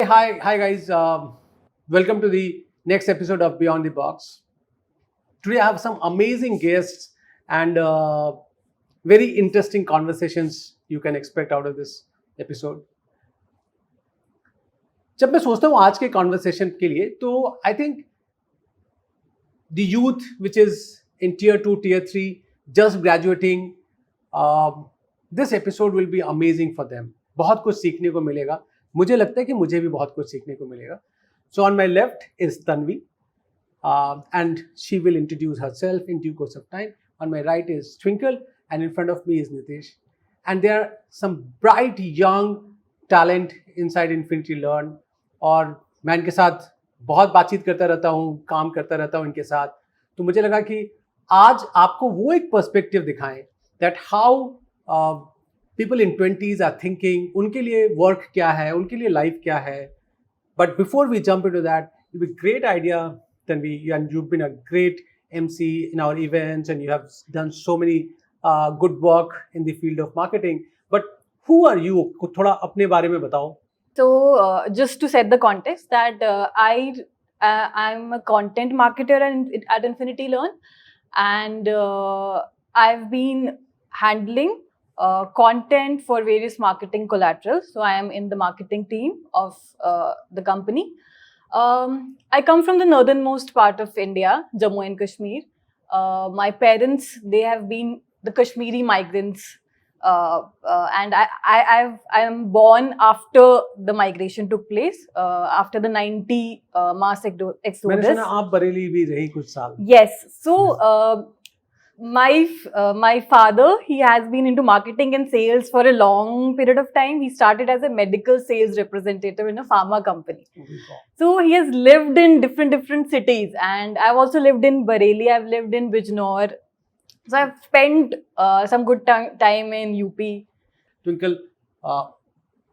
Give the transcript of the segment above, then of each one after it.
Hi guys. Welcome to the next episode of Beyond the Box. Today I have some amazing guests and very interesting conversations you can expect out of this episode. जब मैं सोचता हूँ आज के conversation के लिए तो आई think the youth which is in tier 2 tier 3 just graduating, this episode will be amazing for them. बहुत कुछ सीखने को मिलेगा. मुझे लगता है कि मुझे भी बहुत कुछ सीखने को मिलेगा. So on my left is Tanvi and she will introduce herself in due course of time. On my right is Twinkle and in front of me is Nitish. And there are some bright young talent inside Infinity Learn. और मैं इनके साथ बहुत बातचीत करता रहता हूँ, काम करता रहता हूँ इनके साथ. तो मुझे लगा कि आज आपको वो एक पर्सपेक्टिव दिखाएं that how people in 20s are thinking, उनके लिए वर्क क्या है, उनके लिए लाइफ क्या है. But before we jump into that, it would be a great idea, Tanvi, and you've been a great MC in our events and you have done so many good work in the field of marketing. But who are you? थोड़ा अपने बारे में बताओ. So just to set the context that I'm a content marketer at Infinity Learn, and I've been handling content for various marketing collaterals. So I am in the marketing team of the company. I come from the northernmost part of India, Jammu and Kashmir. My parents, they have been the Kashmiri migrants, and I am born after the migration took place, after the 90 mass exodus. मैंने सुना आप बरेली भी रही कुछ साल. Yes. So my father, he has been into marketing and sales for a long period of time. He started as a medical sales representative in a pharma company. So he has lived in different cities, and I've also lived in Bareilly, I've lived in Bijnor. So I've spent some good time in UP. Twinkle,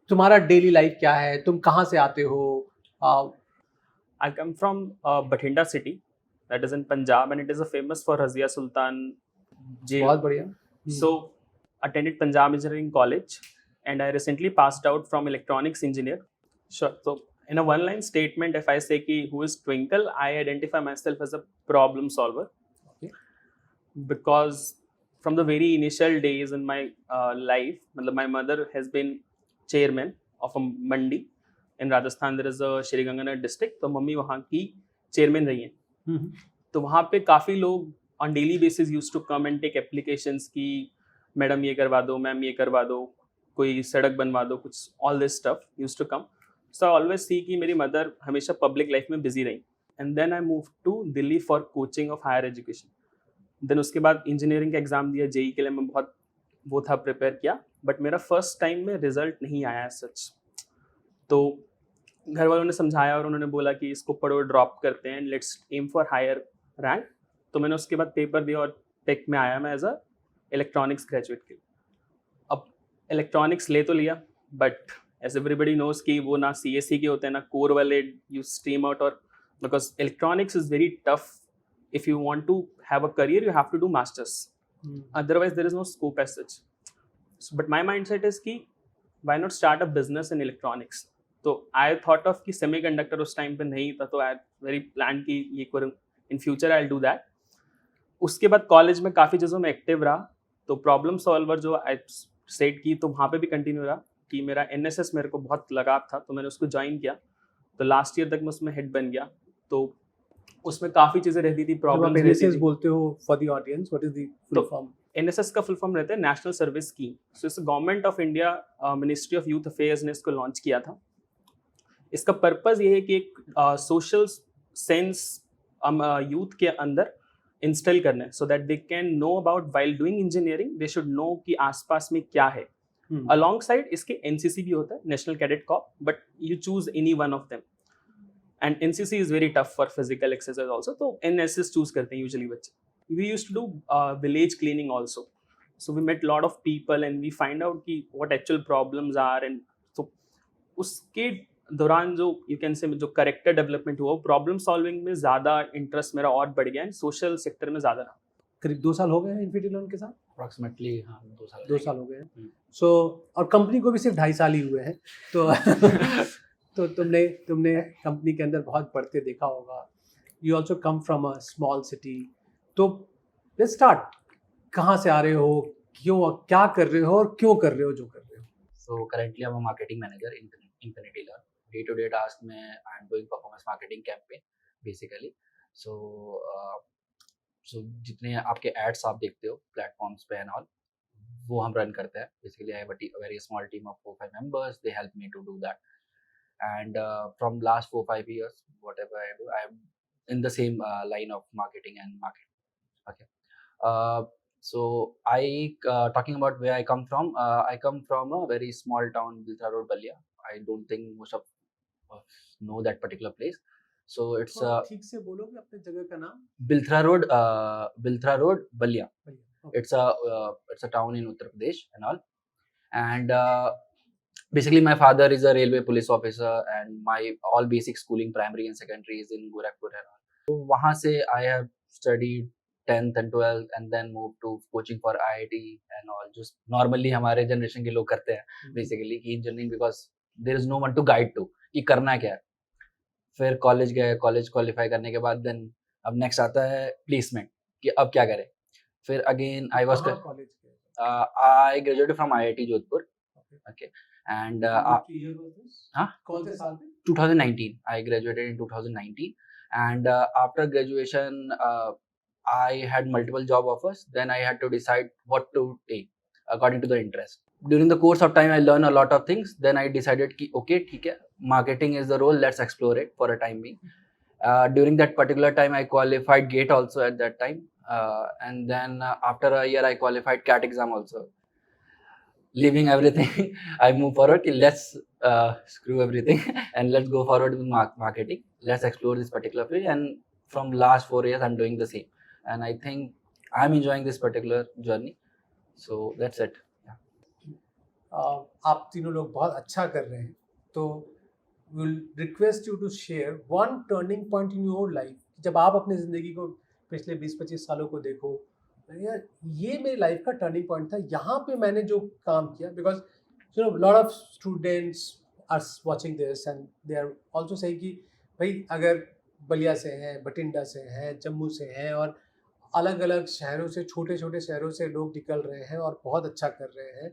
तुम्हारा daily life क्या है, तुम कहाँ से आते हो? I come from Bathinda city, that is in Punjab, and it is a famous for Razia Sultan jail. बहुत बढ़िया. So attended Punjab Engineering College, and I recently passed out from electronics engineer. Sure. So in a one-line statement, if I say ki who is Twinkle, I identify myself as a problem solver. Okay. Because from the very initial days in my life, my mother has been chairman of a mandi in Rajasthan. There is a Shri Ganganagar district. तो mummy वहाँ की chairman रही हैं. तो वहाँ पे काफ़ी लोग on daily basis used to come and take applications कि मैडम ये करवा दो, मैम ये करवा दो, कोई सड़क बनवा दो, कुछ all this stuff used to come. So I always see कि मेरी mother हमेशा public life में busy रही. And then I moved to Delhi for coaching of higher education. Then उसके बाद इंजीनियरिंग का एग्ज़ाम दिया, जेई के लिए मैं बहुत वो था प्रिपेयर किया, बट मेरा फर्स्ट टाइम में रिजल्ट नहीं आया सच. तो घर वालों ने समझाया और उन्होंने बोला कि इसको पढ़ो, ड्रॉप करते हैं, let's aim for higher rank. तो मैंने उसके बाद पेपर दिया और टेक में आया मैं एज अ इलेक्ट्रॉनिक्स ग्रेजुएट के. अब इलेक्ट्रॉनिक्स ले तो लिया, बट एज एवरीबडी नोज कि वो ना CSE के होते हैं ना कोर वाले, यू स्ट्रीम आउट. और because electronics is very tough. If you want to have a career, you have to do masters. Otherwise, there is no scope as such. So, but my mindset is कि why not start a business in electronics? तो I thought of कि semiconductor उस time पे नहीं था, तो I very planned कि ये करूँ. In future, I'll do that. उसके बाद कॉलेज में काफ़ी चीज़ों में एक्टिव रहा. तो प्रॉब्लम सॉल्वर जो I सेट की, तो वहाँ पे भी कंटिन्यू रहा कि मेरा NSS मेरे को बहुत लगाव था, तो मैंने उसको ज्वाइन किया. तो लास्ट ईयर तक मैं उसमें हेड बन गया. तो उसमें काफ़ी चीज़ें रहती थी, प्रॉब्लम्स रहती थी. बोलते हो for the audience, what is the full form? NSS का फुल फॉर्म रहता है नेशनल सर्विस स्कीम. सो इस government of India, ministry of youth affairs ने इसको लॉन्च किया था. इसका पर्पज़ ये है कि एक सोशल सेंस यूथ के अंदर इंस्टॉल करना है, so that they can know about while doing engineering, they should know कि आसपास में क्या है. अलॉन्ग साइड इसके NCC भी होता है, national cadet Corp, but you choose any one of them. And NCC is very tough for physical exercise also. तो NSS choose करते हैं usually बच्चे. We used to do village cleaning also. So we met lot of people and we find out कि what actual problems are. And so उसके दौरान जो you can say जो character development हुआ, problem solving में ज़्यादा interest मेरा और बढ़ गया, and social sector में ज़्यादा रहा. करीब 2 साल हो गए हैं इन्फिनिटी लर्न के साथ. अप्रॉक्सीमेटली हाँ 2 साल हो गए हैं. सो और कंपनी को भी सिर्फ 2.5 साल ही हुए हैं. तो तो तुमने तुमने कंपनी के अंदर बहुत बढ़ते देखा होगा. You also come from a small city. तो लेट्स स्टार्ट. कहाँ से आ रहे हो, क्यों, क्या कर रहे हो और क्यों कर रहे हो जो कर रहे हो? So currently I'm a marketing manager in Infinity Learn. Day-to-day task में I'm doing performance marketing campaign basically. So so जितने आपके ads आप देखते हो platforms पे and all, वो हम run करते हैं. Basically I have a very small team of 4-5 members. They help me to do that. And from last 4-5 years, whatever I do, I'm in the same line of marketing and marketing. Okay. So I talking about where I come from. I come from a very small town, Bilthra Road, Balia. I don't think most of know that particular place. So it's थोड़ा ठीक से बोलोगे अपने जगह का नाम? Bilthra Road, Balia. Okay. It's a town in Uttar Pradesh and all. And basically my father is a railway police officer, and my all basic schooling, primary and secondary, is in Gorakhpur and all. So वहाँ से I have studied 10th and 12th and then moved to coaching for IIT and all. Just normally हमारे generation के लोग करते हैं basically कि engineering, because there is no one to guide to कि करना क्या है. फिर कॉलेज गए, कॉलेज क्वालिफाई करने के बाद देन अब नेक्स्ट आता है प्लेसमेंट कि अब क्या करें. फिर अगेन आई वाज कॉलेज के? I graduated from IIT Jodhpur. Okay. And हाँ, कौन से साल में? 2019. I graduated in 2019, and after graduation, I had multiple job offers. Then I had to decide what to take according to the interest. During the course of time, I learned a lot of things. Then I decided कि okay, ठीक है, marketing is the role. Let's explore it for a time being. During that particular time, I qualified GATE also at that time, and then after a year, I qualified CAT exam also. Leaving everything, I move forward. Let's screw everything and let's go forward with marketing. Let's explore this particular field. And from last 4 years, I'm doing the same. And I think I'm enjoying this particular journey. So that's it. आप तीनों लोग बहुत अच्छा कर रहे हैं. तो will request you to share one turning point in your life. जब आप अपनी ज़िंदगी को पिछले 20-25 सालों को देखो, यार ये मेरी लाइफ का टर्निंग पॉइंट था, यहाँ पे मैंने जो काम किया. Because you know lot of students are watching this and they are also saying कि भाई अगर बलिया से हैं, बठिंडा से हैं, जम्मू से हैं और अलग अलग शहरों से, छोटे छोटे शहरों से लोग निकल रहे हैं और बहुत अच्छा कर रहे हैं.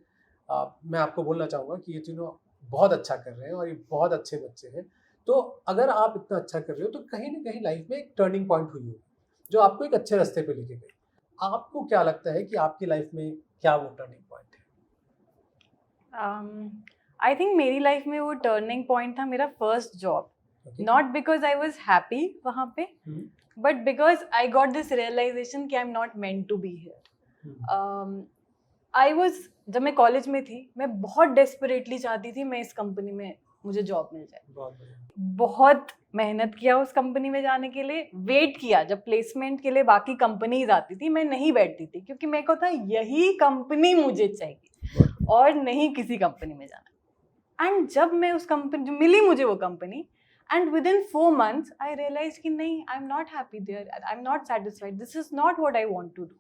मैं आपको बोलना चाहूँगा कि ये तीनों बहुत अच्छा कर रहे हैं और ये बहुत अच्छे बच्चे हैं. तो अगर आप इतना अच्छा कर रहे हो तो कहीं ना कहीं लाइफ में एक टर्निंग पॉइंट हुई होगी जो आपको एक अच्छे रास्ते पे लेके गई. आपको क्या लगता है कि आपकी लाइफ में क्या वो टर्निंग पॉइंट है? आई थिंक मेरी लाइफ में वो टर्निंग पॉइंट था मेरा first job. Okay. Not because I was happy वहाँ पे, but because I got this realization कि I am not meant to be here. I was, जब मैं कॉलेज में थी, मैं बहुत डेस्परेटली चाहती थी मैं इस कंपनी में मुझे जॉब मिल जाए. बहुत मेहनत किया उस कंपनी में जाने के लिए, वेट किया जब प्लेसमेंट के लिए बाकी कंपनीज आती थी, मैं नहीं बैठती थी क्योंकि मेरे को था यही कंपनी मुझे चाहिए और नहीं किसी कंपनी में जाना. एंड जब मैं उस कंपनी, जो मिली मुझे वो company, and within 4 months I realise कि नहीं, I am not happy there, I am not satisfied, this is not what I want to do.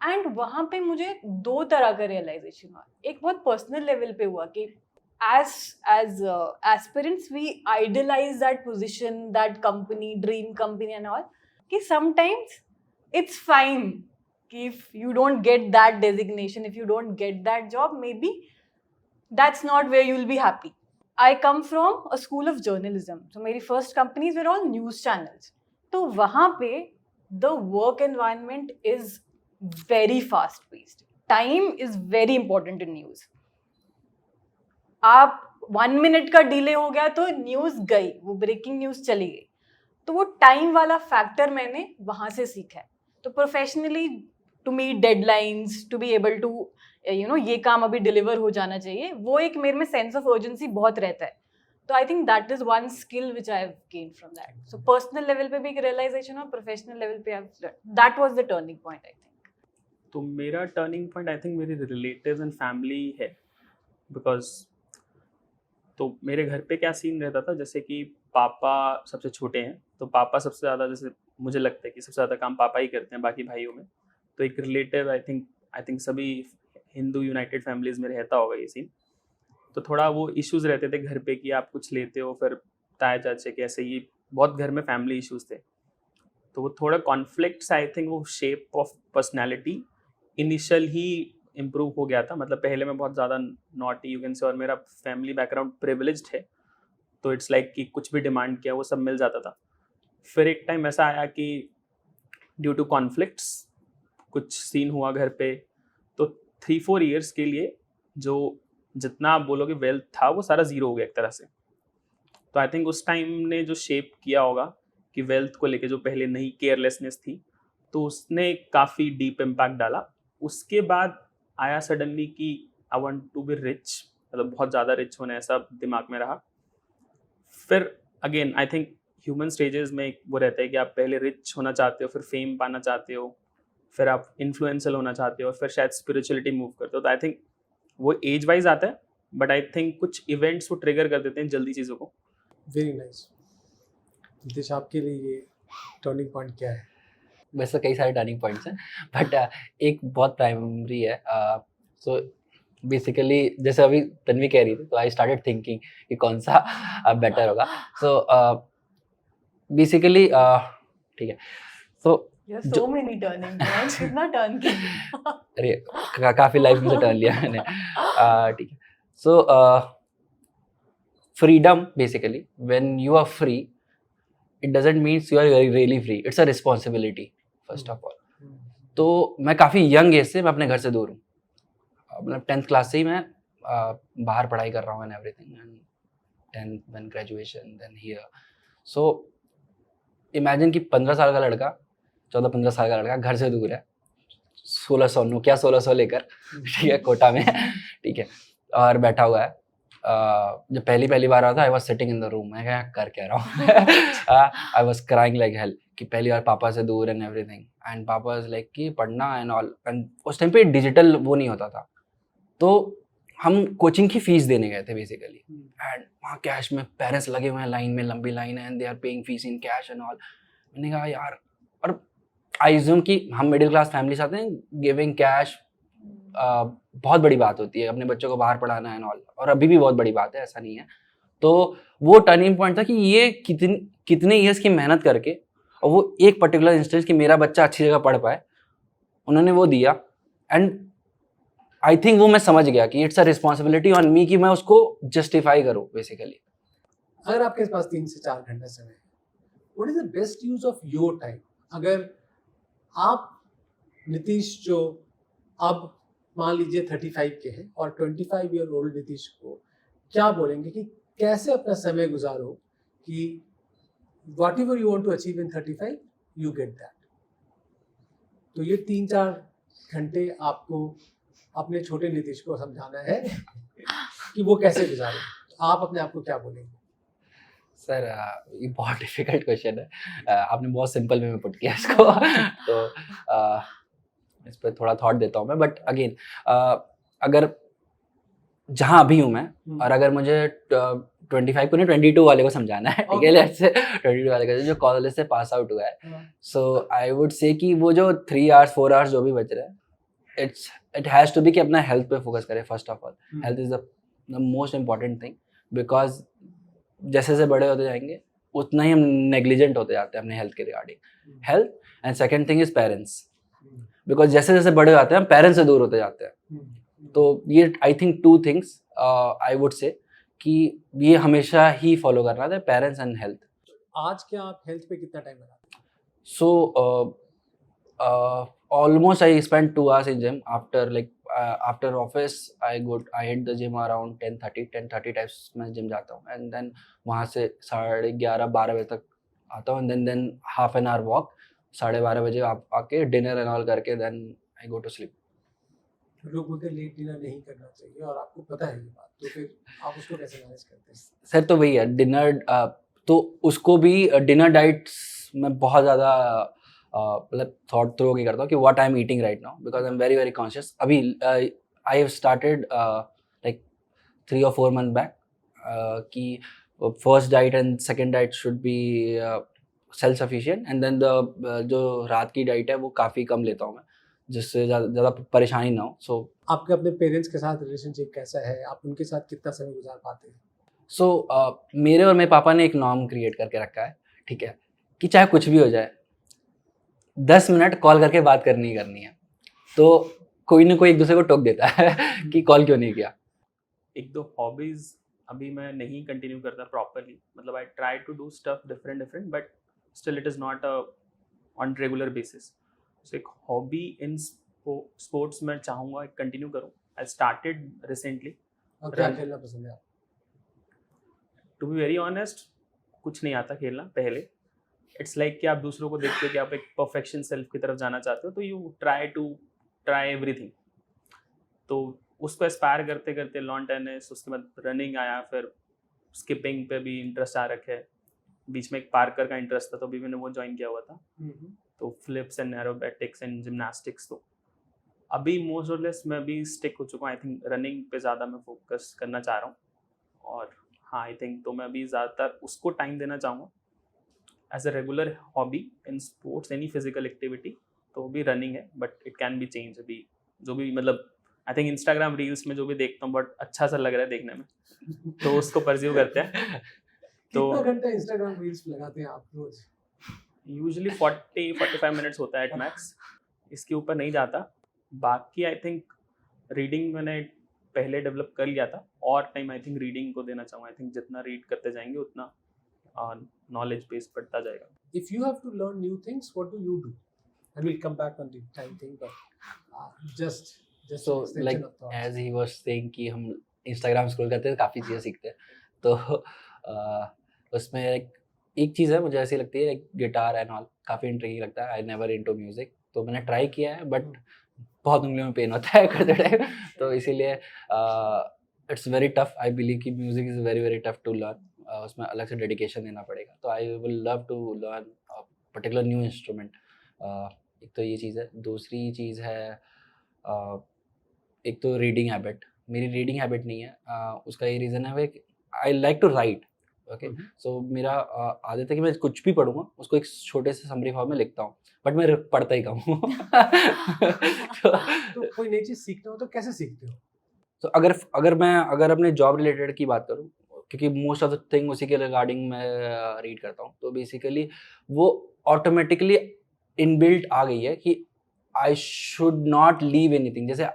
And वहाँ पे मुझे 2 तरह का रियलाइजेशन हुआ. एक बहुत पर्सनल लेवल पे हुआ कि as aspirants we idealize that position, that company, dream company and all, कि sometimes it's fine कि if you don't get that designation, if you don't get that job, maybe that's not where you will be happy. I come from a school of journalism, so मेरी first companies were all news channels. तो वहाँ पे the work environment is very fast paced. Time is very important in news. आप 1 minute का delay हो गया तो news गई, वो ब्रेकिंग न्यूज़ चली गई. तो वो टाइम वाला फैक्टर मैंने वहाँ से सीखा है. तो professionally to meet deadlines, to be able to you know ये काम अभी डिलीवर हो जाना चाहिए, वो एक मेरे में सेंस ऑफ अर्जेंसी बहुत रहता है. तो I think that is one skill which I have gained from that. So personal level पे भी एक रियलाइजेशन और प्रोफेशनल लेवल पे that was the turning point I think. तो मेरा टर्निंग पॉइंट आई थिंक मेरे रिलेटिव्स एंड फैमिली है. Because तो मेरे घर पे क्या सीन रहता था, जैसे कि पापा सबसे छोटे हैं, तो पापा सबसे ज़्यादा, जैसे मुझे लगता है कि सबसे ज़्यादा काम पापा ही करते हैं बाकी भाइयों में. तो एक रिलेटिव आई थिंक सभी हिंदू यूनाइटेड फैमिलीज़ में रहता होगा ये सीन तो थोड़ा वो इश्यूज रहते थे घर पे कि आप कुछ लेते हो फिर ताया चाचे के ऐसे ही बहुत घर में फैमिली इश्यूज थे, तो वो थोड़ा कॉन्फ्लिक्ट्स आई थिंक वो shape of personality initial he improve हो गया था। मतलब पहले मैं बहुत ज़्यादा नॉटी यू कैन से, और मेरा फैमिली बैकग्राउंड प्रिविलेज्ड है, तो इट्स लाइक कि कुछ भी डिमांड किया वो सब मिल जाता था। फिर एक टाइम ऐसा आया कि ड्यू टू कॉन्फ्लिक्ट्स कुछ सीन हुआ घर पे, तो 3-4 ईयर्स के लिए जो जितना आप बोलोगे वेल्थ था वो सारा ज़ीरो हो गया एक तरह से। तो आई थिंक उस टाइम ने जो शेप किया होगा कि वेल्थ को लेके जो पहले नहीं केयरलेसनेस थी, तो उसने काफ़ी डीप इम्पैक्ट डाला। उसके बाद आया सडनली कि I want to be rich, मतलब बहुत ज़्यादा रिच होना ऐसा दिमाग में रहा। फिर again I think human stages में वो रहता है कि आप पहले रिच होना चाहते हो, फिर फेम पाना चाहते हो, फिर आप इन्फ्लुएंसर होना चाहते हो, फिर शायद स्पिरिचुअलिटी मूव करते हो। तो आई थिंक वो एज वाइज आता है, बट आई थिंक कुछ इवेंट्स वो ट्रिगर कर देते हैं जल्दी चीज़ों को। Very nice. नितिश, आपके लिए ये टर्निंग पॉइंट क्या है? वैसे कई सारे टर्निंग पॉइंट्स हैं, बट एक बहुत प्राइमरी है। सो बेसिकली जैसे अभी तन्वी कह रही थी, तो आई स्टार्टेड थिंकिंग कि कौन सा बेटर होगा। सो बेसिकली ठीक है, सो There are so many turning points. कितना turn किया? अरे काफ़ी लाइफ में से टर्न लिया मैंने। ठीक है, so freedom basically when you are free, it doesn't means you are really free, it's a responsibility first of all. तो मैं काफ़ी यंग एज से मैं अपने घर से दूर हूँ, मतलब 10th क्लास से ही मैं बाहर पढ़ाई कर रहा हूँ and everything, and 10th then graduation then here. So imagine कि 15 साल का लड़का, 14-15 साल का लड़का घर से दूर है, 1600 नोकिया 1600 लेकर, ठीक है, कोटा में, ठीक है, और बैठा हुआ है। जब पहली बार आया था, I was sitting in the room, मैं क्या कर क्या रहा हूँ, I was crying like hell कि पहली बार पापा से दूर एंड एवरीथिंग, एंड पापा वाज लाइक कि पढ़ना एंड ऑल। एंड उस टाइम पे डिजिटल वो नहीं होता था, तो हम कोचिंग की फीस देने गए थे बेसिकली, एंड वहाँ कैश में पेरेंट्स लगे हुए हैं लाइन में, लंबी लाइन है, and they are paying fees in cash and all. मैंने कहा यार, और आई अज्यूम कि हम मिडिल क्लास फैमिली से आते हैं, गिविंग कैश बहुत बड़ी बात होती है, अपने बच्चों को बाहर पढ़ाना एंड ऑल, और अभी भी बहुत बड़ी बात है, ऐसा नहीं है। तो वो टर्निंग पॉइंट था कि ये कितने ईयर्स की मेहनत करके, और वो एक पर्टिकुलर इंस्टेंस कि मेरा बच्चा अच्छी जगह पढ़ पाए, उन्होंने वो दिया। एंड आई थिंक वो मैं समझ गया कि it's a responsibility on me कि मैं उसको जस्टिफाई करूँ बेसिकली। अगर आपके पास 3 से 4 घंटे समय है, what is the best use of your time? अगर आप नीतीश जो अब मान लीजिए 35 के हैं और 25 ईयर ओल्ड नीतीश को क्या बोलेंगे कि कैसे अपना समय गुजारो कि whatever you want to achieve in 35 you get that? तो ये 3-4 घंटे आपको अपने छोटे नीतीश को समझाना है कि वो कैसे गुजारे। तो आप अपने आप को क्या बोलेंगे? सर ये बहुत डिफिकल्ट क्वेश्चन है, आपने बहुत सिंपल वे में पुट किया इसको। तो इस पर थोड़ा थॉट देता हूँ मैं, बट अगेन अगर जहाँ अभी हूँ मैं, और अगर मुझे 25 को नहीं 22 वाले को समझाना है, ठीक है, लेट्स से 22 वाले का जो कॉलेज से पास आउट हुआ है, सो आई वुड से कि वो जो 3 आवर्स 4 आवर्स जो भी बच रहे हैं, इट हैज़ टू बी कि अपना हेल्थ पे फोकस करें first of all. Health is the most important thing, because जैसे जैसे बड़े होते जाएंगे उतना ही हम नेग्लिजेंट होते जाते हैं अपने हेल्थ के regarding. Health and second thing is parents, because जैसे जैसे बड़े होते हैं हम पेरेंट्स से दूर होते जाते हैं। तो ये I think 2 things I would say कि ये हमेशा ही फॉलो करना था, पेरेंट्स एंड हेल्थ। आज क्या आप हेल्थ पे कितना टाइम लगाते हैं? सो almost I spent 2 hours in gym after office. I hit the gym around 10:30 times मैं जिम जाता हूँ, एंड देन वहाँ से 11:30-12 बजे तक आता हूँ, and then half an hour walk, 12:30 बजे आके डिनर एंड ऑल करके then I go to sleep. लोग बोलते हैं लेट डिनर नहीं करना चाहिए और आपको पता है ये बात, तो फिर आप उसको कैसे मैनेज करते हैं? सर तो वही है डिनर, तो उसको भी डिनर डाइट्स में बहुत ज़्यादा मतलब थॉट थ्रू की करता हूँ कि what I am eating right now, because I am very very conscious. अभी I have started like 3 or 4 months back कि first diet and second diet should be self sufficient, and then the जो रात की diet है वो काफ़ी कम लेता हूँ मैं, जिससे ज़्यादा परेशानी ना हो. So आपके अपने पेरेंट्स के साथ रिलेशनशिप कैसा है, आप उनके साथ कितना समय गुजार पाते हैं? मेरे और मेरे पापा ने एक नॉर्म क्रिएट करके रखा है, ठीक है, कि चाहे कुछ भी हो जाए 10 मिनट कॉल करके बात करनी ही करनी है. तो कोई ना कोई एक दूसरे को टोक देता है कि कॉल क्यों नहीं किया. एक दो हॉबीज अभी मैं नहीं कंटिन्यू करता प्रॉपरली, मतलब I try to do stuff different but still it is not on regular basis. So एक हॉबी इन स्पोर्ट्स में चाहूँगा कंटिन्यू करूँ. I started recently. और क्या Run. खेलना पसंद है आपको? टू बी वेरी ऑनेस्ट, कुछ नहीं आता खेलना पहले. इट्स लाइक कि आप दूसरों को देखते हो कि आप एक परफेक्शन सेल्फ की तरफ जाना चाहते हो, तो यू ट्राई एवरीथिंग. तो उसको एस्पायर करते करते लॉन टेनिस, उसके बाद रनिंग आया, फिर स्किपिंग पे भी इंटरेस्ट आ रखा है. बीच में एक पार्कर का इंटरेस्ट था तो अभी मैंने वो ज्वाइन किया हुआ था. तो flips and aerobatics and gymnastics. तो अभी मोस्ट और लेस मैं भी स्टिक हो चुका हूँ. आई थिंक रनिंग पे ज़्यादा मैं फोकस करना चाह रहा हूँ. और हाँ, आई थिंक तो मैं अभी ज़्यादातर उसको टाइम देना चाहूँगा as a regular hobby in sports, any physical activity. तो भी रनिंग है but it can be change. अभी जो भी मतलब आई थिंक इंस्टाग्राम रील्स में जो भी देखता हूँ बहुत अच्छा सा लग रहा है देखने में, तो उसको परस्यू करते हैं. तो कितना घंटा इंस्टाग्राम रील्स पे लगाते हैं आप रोज? यूजुअली 40-45 मिनट्स होता है एट मैक्स. इसके ऊपर नहीं जाता. बाकी आई थिंक रीडिंग मैंने पहले डेवलप कर लिया था, और टाइम आई थिंक रीडिंग को देना चाहूँगा. आई थिंक जितना रीड करते जाएंगे उतना नॉलेज बेस बढ़ता जाएगा. If you have to learn new things, what do you do? And we'll come back on the time thing, but just So an extension like of thoughts. as he was saying कि हम Instagram scroll करते हैं काफ़ी चीज़ें सीखते हैं. तो उसमें एक चीज़ है मुझे ऐसी लगती है, गिटार एंड ऑल काफ़ी इंट्रिगिंग लगता है. I never into music. तो मैंने ट्राई किया है बट बहुत उंगलियों में पेन होता है करते टाइम. तो इसीलिए it's very tough. I believe कि music is very very tough to learn. उसमें अलग से डेडिकेशन देना पड़ेगा. तो I will love to learn particular new instrument. एक तो ये चीज़ है. दूसरी चीज़ है एक तो रीडिंग हैबिट. मेरी रीडिंग हैबिट नहीं है. उसका ये रीज़न है कि I like to write. Okay, so मेरा आदत है कि मैं कुछ भी पढ़ूंगा उसको एक छोटे से समरी फॉर्म में लिखता हूँ, बट मैं पढ़ता ही कम हूँ. तो कोई नई चीज सीखना हो तो कैसे सीखते हो? तो अगर अपने जॉब रिलेटेड की बात करूँ, क्योंकि मोस्ट ऑफ द थिंग उसी के रिगार्डिंग मैं रीड करता हूँ, तो बेसिकली वो ऑटोमेटिकली इनबिल्ट आ गई है कि I should not leave anything. जैसे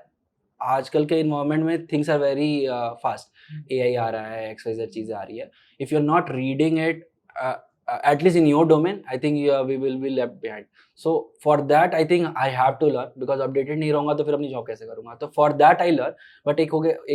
आजकल के इन्वायरमेंट में things are very fast. AI आ रहा है, XYZ चीज़ें आ रही है. If you are not reading it at least in your domain, I think we will be left behind. So for that I think I have to learn, because updated नहीं रहूँगा तो फिर अपनी जॉब कैसे करूँगा. तो for that I learn. But एक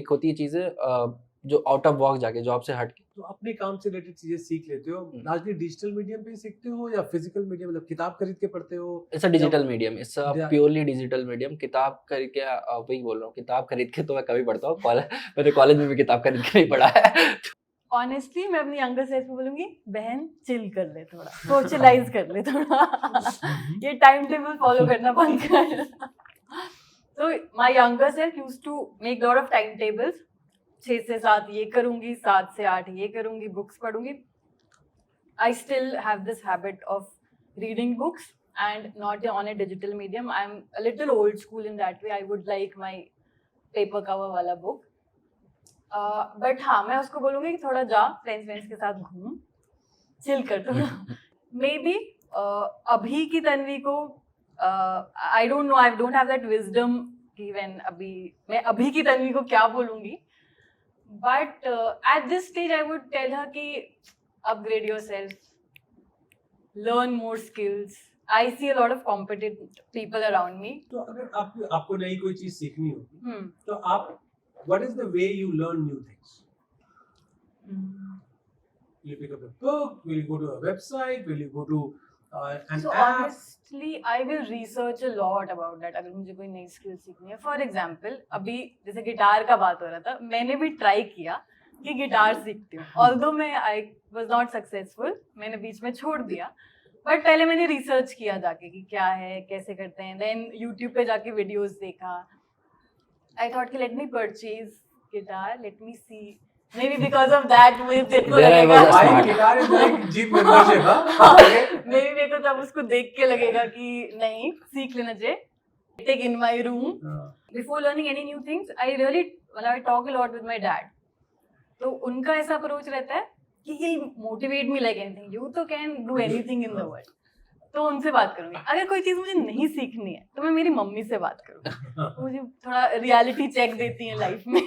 होती है चीज़ें जो आउट ऑफ बॉक्स जाके जॉब से हट के. तो अपने काम से रिलेटेड चीजें सीख लेते हो लार्जली डिजिटल मीडियम पे सीखते हो या फिजिकल मीडियम, मतलब किताब खरीद के पढ़ते हो? It's a digital medium. It's a Yeah. Purely digital medium. किताब खरीद के वही बोल रहा हूँ, किताब खरीद के तो मैं कभी पढ़ता हूँ. मैंने कॉलेज में भी किताब खरीद के नहीं पढ़ा है. ऑनेस्टली मैं अपनी यंगर सेल्फ को बोलूंगी, बहन चिल कर ले थोड़ा, सोशलाइज कर ले थोड़ा, ये टाइम टेबल फॉलो करना बंद कर. तो my younger self used to make lot of time tables. 6 से 7 ये करूंगी, 7 से 8 ये करूंगी, बुक्स पढ़ूंगी. I still have this habit of reading books and not on a digital medium. I'm a little old school in that way. I would like my paper cover वाला book. But हाँ, मैं उसको बोलूँगी कि थोड़ा जा friends के साथ घूम, चिल कर थोड़ा. Maybe अभी की तन्वी को I don't know, I don't have that wisdom कि when मैं अभी की तन्वी को क्या बोलूँगी. But at this stage I would tell her कि upgrade yourself, learn more skills. I see a lot of competent people around me. तो अगर आपको नई कोई चीज सीखनी होगी तो आप what is the way you learn new things? You pick up a book, will you go to a website, will you go to an So app? honestly, I will research a lot about that. अगर मुझे कोई नई skill सीखनी है, for example अभी जैसे guitar का बात हो रहा था, मैंने भी ट्राई किया कि गिटार सीखती हूँ. ऑल्दो मैं आई वॉज नॉट सक्सेसफुल, मैंने बीच में छोड़ दिया. बट पहले मैंने रिसर्च किया जाके कि क्या है, कैसे करते हैं. देन यूट्यूब पे जाके वीडियोस देखा. आई थॉट कि let me purchase guitar, let me see. Maybe because of that मुझे तेरे को There I लगेगा was Buying guitar is like gym membership, huh? Maybe मेरे को तब उसको देख के लगेगा कि नहीं सीख लेना चाहिए. Take in my room. Before learning any new things, I talk a lot with my dad. तो उनका ऐसा अप्रोच रहता है कि he'll motivate me like anything. You तो can do anything in the world. तो उनसे बात करूंगी. अगर कोई चीज मुझे नहीं सीखनी है तो मैं मेरी मम्मी से बात करूंगी. मुझे थोड़ा रियलिटी चेक देती है लाइफ में.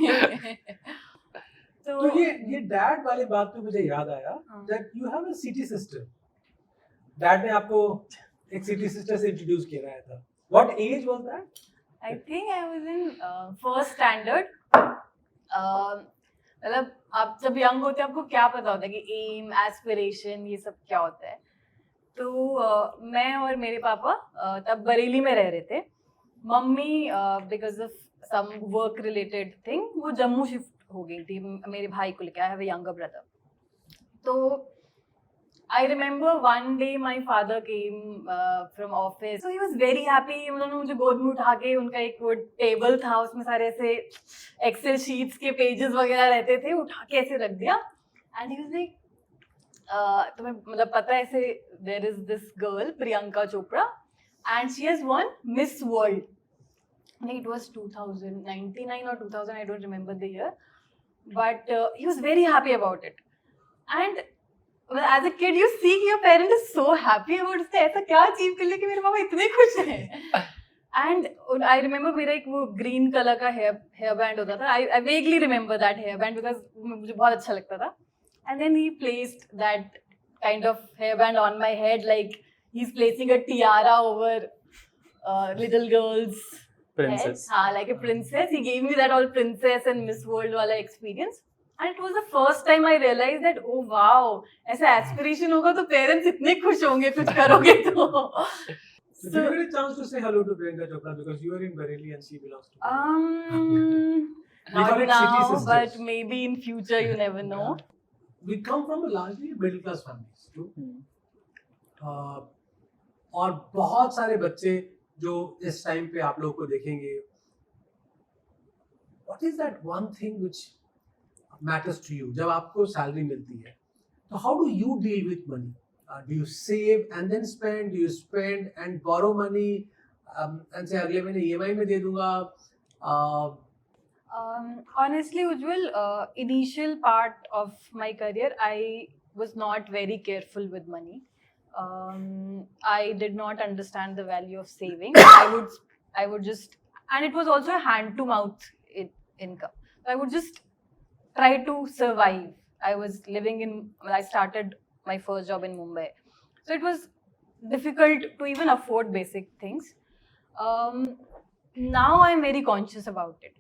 तो ये डैड वाली बात पे मुझे याद आया that you have a city sister. Dad ने आपको एक सिटी सिस्टर से इंट्रोड्यूस किया था. What age was that? I think I was in first standard. मतलब आप जब यंग होते हैं आपको क्या पता होता है कि एम, एस्पिरेशन, ये सब क्या होता है. तो मैं और मेरे पापा तब बरेली में रह रहे थे. Mummy because of some work related thing वो जम्मू शिफ्ट हो गई थी मेरे भाई को लेकर. I have a younger brother. तो I remember one day my father came from office. So he was very happy. उन्होंने मुझे गोद में उठा के, उनका एक वो टेबल था उसमें सारे ऐसे एक्सेल शीट्स के पेजेस वगैरह रहते थे, उठा के ऐसे रख दिया. And he was like, तुम्हें मतलब पता है ऐसे there is this girl Priyanka Chopra and she has won Miss World. I think it was 2099 or 2000. I don't remember the year. But he was very happy about it. And well, as a kid, you see your parent is so happy about it. ऐसा क्या achieve कर लिया कि मेरे पापा इतने खुश हैं. And I remember मेरा एक वो green color का hair band होता था. I vaguely remember that hair band because मुझे बहुत अच्छा लगता था. And then he placed that kind of hair band on my head like he's placing a tiara over little girl's Princess. head. हाँ, like a princess. He gave me that all princess and Miss World वाला experience. And it was the first time I realized that, oh wow, ऐसा aspiration होगा तो parents इतने खुश होंगे कुछ करोगे तो. So did you get a chance to say hello to Priyanka Chopra because you are in Bareilly and she belongs to Bareilly? We call Not it city now, sisters. but maybe in future you never know. We come from a largely middle class families too. और बहुत सारे बच्चे जो इस time पे आप लोगों को देखेंगे. What is that one thing which matters to you? जब आपको सैलरी मिलती है तो how do you deal with money? Do you save and then spend? Do you spend and borrow money and say अगले महीने EMI में दे दूंगा? Honestly, Ujjwal, initial part of my career, I was not very careful with money. I did not understand the value of saving. I would just, and it was also a hand to mouth income. I would just try to survive. I started my first job in Mumbai. So it was difficult to even afford basic things. Now I'm very conscious about it.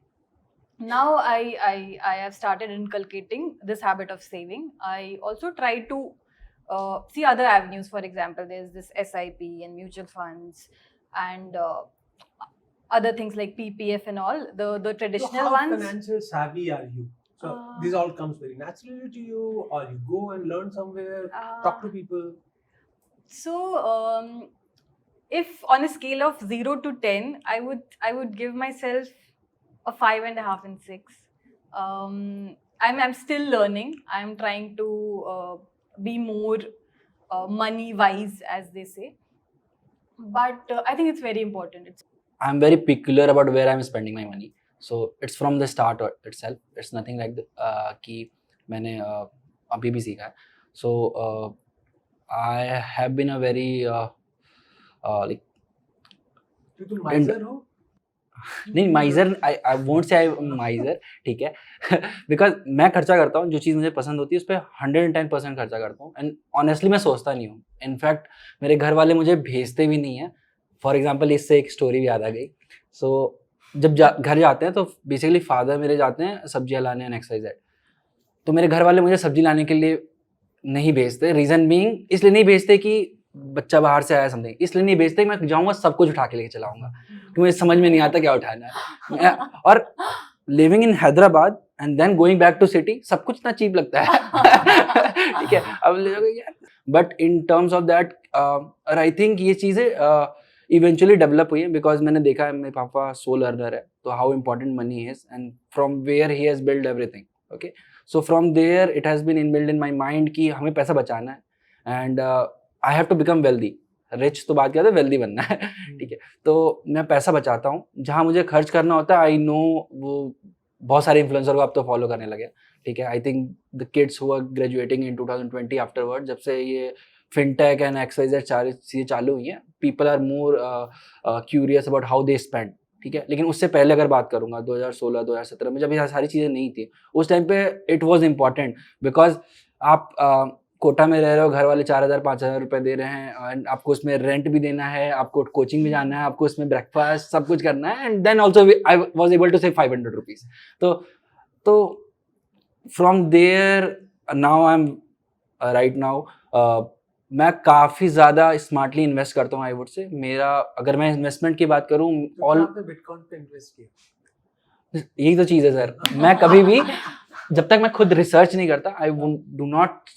Now I have started inculcating this habit of saving. I also try to see other avenues. For example, there's this SIP and mutual funds and other things like PPF and all, the traditional so how ones. financial savvy are you? So this all comes very naturally to you, or you go and learn somewhere, talk to people? So if on a scale of 0 to 10, I would give myself a 5.5 and 6. I'm still learning. I'm trying to be more money wise, as they say. But I think it's very important. I'm very peculiar about where I'm spending my money. So it's from the start itself. It's nothing like कि मैंने अभी भी सीखा है. So I have been a very like. तो तुम miser हो? नहीं माइजर, आई वोंट से आई माइजर, ठीक है. बिकॉज मैं खर्चा करता हूँ, जो चीज़ मुझे पसंद होती है उस पर 110% खर्चा करता हूँ. एंड ऑनेस्टली मैं सोचता नहीं हूँ. इनफैक्ट मेरे घर वाले मुझे भेजते भी नहीं है. फॉर एग्जाम्पल इससे एक स्टोरी भी याद आ गई. सो जब घर जाते हैं तो बेसिकली फादर मेरे जाते हैं सब्जियाँ लाने एंड XYZ. तो मेरे घर वाले मुझे सब्जी लाने के लिए नहीं भेजते. रीज़न बीइंग, इसलिए नहीं भेजते कि बच्चा बाहर से आया समथिंग, इसलिए नहीं भेजते मैं जाऊँगा सब कुछ उठा के लेके चलाऊँगा, कि मुझे समझ में नहीं आता क्या उठाना है. और living in Hyderabad and then going back to city, सब कुछ इतना चीप लगता है. ठीक है, अब ले जाओगे यार. But in terms of that I think ये चीज़ें इवेंचुअली डेवलप हुई है, बिकॉज मैंने देखा है मेरे पापा सोल अर्नर है, तो how important money is and from where he has build everything. Okay, so from there it has been inbuild in my mind कि हमें पैसा बचाना है and I have to become wealthy. Rich तो बात करते हैं, वेल्दी बनना है, ठीक है। तो मैं पैसा बचाता हूँ, जहाँ मुझे खर्च करना होता है आई नो, वो बहुत सारे इन्फ्लुएंसर को आप तो फॉलो करने लगे, ठीक है। I think the kids who are graduating in 2020 afterward, जब से ये फिनटेक एंड XYZ सारी चीज़ें चालू हुई हैं, people are more curious about how they spend, ठीक है। लेकिन उससे पहले अगर बात करूंगा 2016-2017 में, जब ये सारी चीज़ें नहीं थी, उस टाइम पे इट वाज इम्पॉर्टेंट, बिकॉज आप कोटा में रह रहे हो, घर वाले 4,000-5,000 रुपए दे रहे हैं, एंड आपको उसमें रेंट भी देना है, आपको कोचिंग भी जाना है, आपको उसमें ब्रेकफास्ट सब कुछ करना है, and then also I was able to save 500 rupees. तो from there now I am right now मैं काफ़ी ज़्यादा स्मार्टली इन्वेस्ट करता हूँ, आई वुड से। मेरा अगर मैं इन्वेस्टमेंट की बात करूँ, ऑल बिटकॉइन पे इन्वेस्ट किया? यही तो चीज़ है सर, मैं कभी भी जब तक मैं खुद रिसर्च नहीं करता, I do not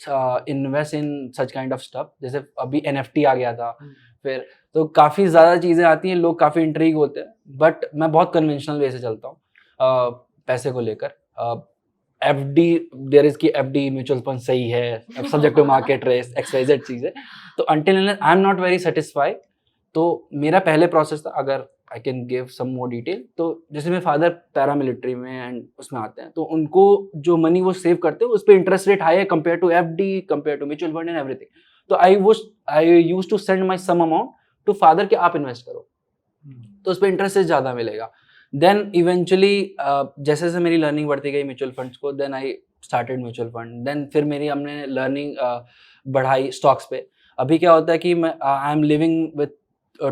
invest in such kind of stuff. जैसे अभी NFT आ गया था, फिर तो काफ़ी ज़्यादा चीज़ें आती हैं, लोग काफ़ी इंट्रीग होते हैं, बट मैं बहुत कन्वेंशनल वे से चलता हूँ पैसे को लेकर। FD देयर इज की FD म्यूचुअल फंड सही है, subject to market risk XYZ चीज़ें, तो until I am not very satisfied. तो मेरा पहले प्रोसेस था, अगर I can give some more detail, तो जैसे मेरे फादर पैरामिलिट्री में एंड उसमें आते हैं, तो उनको जो मनी वो सेव करते हैं उस पर इंटरेस्ट रेट हाई है compare to FD, compare to mutual fund and everything. तो I use to send my some amount to father कि आप इन्वेस्ट करो, तो उस पर इंटरेस्ट ज़्यादा मिलेगा। देन इवेंचुअली जैसे जैसे मेरी लर्निंग बढ़ती गई म्यूचुअल फंड्स को, then I started mutual fund. Then फिर मेरी हमने लर्निंग बढ़ाई स्टॉक्स पे। अभी क्या होता है कि मैं I am living with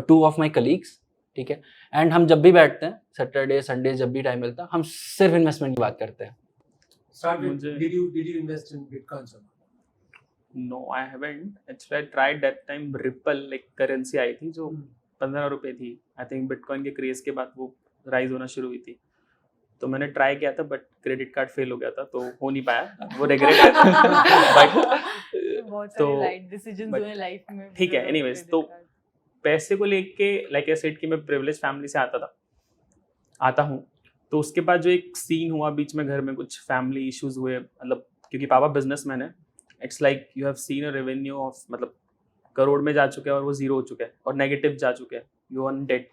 2 of my colleagues, ठीक है, एंड हम जब भी बैठते हैं सैटरडे संडे जब भी टाइम मिलता है, हम सिर्फ इन्वेस्टमेंट की बात करते हैं। Did you invest in Bitcoin sir? No, I haven't. Actually, I tried that time Ripple, like currency आई थी जो 15 रुपए थी। आई थिंक बिटकॉइन के क्रेज के बाद वो राइज होना शुरू हुई थी, तो मैंने ट्राई किया था, बट क्रेडिट कार्ड फेल हो गया था, तो हो नहीं पाया, वो रिग्रेट है। बट बहुत तो सारे राइट डिसीजंस हुए लाइफ में। ठीक है, एनीवेज, तो पैसे को लेके लाइक आई सेड कि मैं प्रिविलेज फैमिली से आता हूँ, तो उसके बाद जो एक सीन हुआ बीच में, घर में कुछ फैमिली इश्यूज हुए, मतलब क्योंकि पापा बिजनेसमैन है, it's like you have seen a revenue of, मतलब करोड़ में जा चुके हैं और वो जीरो हो चुका है और नेगेटिव जा चुके हैं, यू ऑन डेट।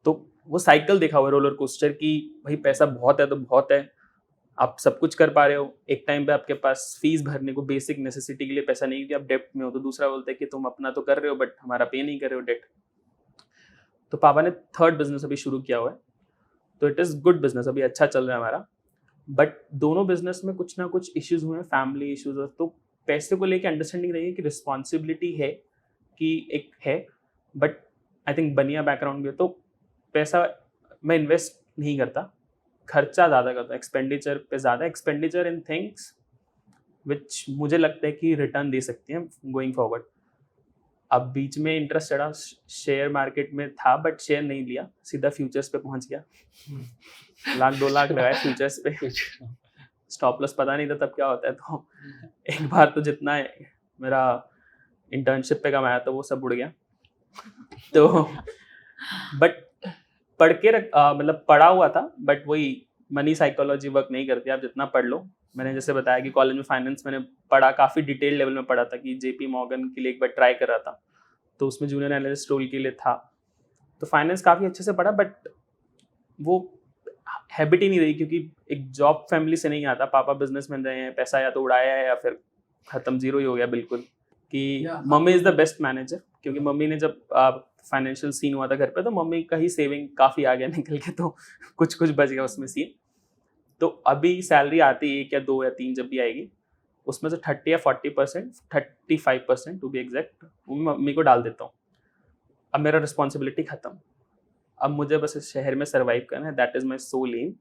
तो वो साइकिल देखा हुआ रोलर कोस्टर की, भाई पैसा बहुत है तो बहुत है, आप सब कुछ कर पा रहे हो, एक टाइम पे आपके पास फीस भरने को बेसिक नेसेसिटी के लिए पैसा नहीं, कि आप डेट में हो, तो दूसरा बोलता है कि तुम अपना तो कर रहे हो बट हमारा पे नहीं कर रहे हो डेट। तो पापा ने 3rd बिजनेस अभी शुरू किया हुआ है, तो इट इज़ गुड बिजनेस, अभी अच्छा चल रहा है हमारा, बट दोनों बिजनेस में कुछ ना कुछ इश्यूज हुए हैं, फैमिली इश्यूज। तो पैसे को लेके अंडरस्टैंडिंग रही है कि रिस्पॉन्सिबिलिटी है कि एक है, बट आई थिंक बनिया बैकग्राउंड भी है, तो पैसा मैं इन्वेस्ट नहीं करता, खर्चा ज़्यादा करता, एक्सपेंडिचर पे ज़्यादा, एक्सपेंडिचर इन थिंग्स विच मुझे लगता है कि रिटर्न दे सकती हैं गोइंग फॉरवर्ड। अब बीच में इंटरेस्ट चढ़ा, शेयर मार्केट में था, बट शेयर नहीं लिया, सीधा फ्यूचर्स पे पहुंच गया, 1-2 लाख लगाए फ्यूचर्स पे, स्टॉप लॉस पता नहीं था तब क्या होता है, तो एक बार तो जितना है मेरा इंटर्नशिप पे कमाया था वो सब उड़ गया। तो बट पढ़ के मतलब पढ़ा हुआ था, बट वही मनी साइकोलॉजी वर्क नहीं करती, आप जितना पढ़ लो। मैंने जैसे बताया कि कॉलेज में फाइनेंस मैंने पढ़ा, काफ़ी डिटेल लेवल में पढ़ा था, कि JP मॉर्गन के लिए एक बार ट्राई कर रहा था, तो उसमें जूनियर एनालिस्ट रोल के लिए था, तो फाइनेंस काफ़ी अच्छे से पढ़ा, बट वो हैबिट ही नहीं रही, क्योंकि एक जॉब फैमिली से नहीं आता, पापा बिजनेसमैन रहे हैं, पैसा या तो उड़ाया है या फिर ख़त्म, जीरो ही हो गया बिल्कुल, कि mummy is the best manager, क्योंकि मम्मी ने जब फाइनेंशियल सीन हुआ था घर पे, तो मम्मी का ही सेविंग काफ़ी आ गया निकल के, तो कुछ कुछ बच गया उसमें सीन। तो अभी सैलरी आती है 1 या 2 या 3 जब भी आएगी, उसमें से 30 या 40%, 35% टू बी एग्जैक्ट, वो मम्मी को डाल देता हूँ। अब मेरा रिस्पॉन्सिबिलिटी ख़त्म, अब मुझे बस इस शहर में सर्वाइव करना है, that is my sole aim.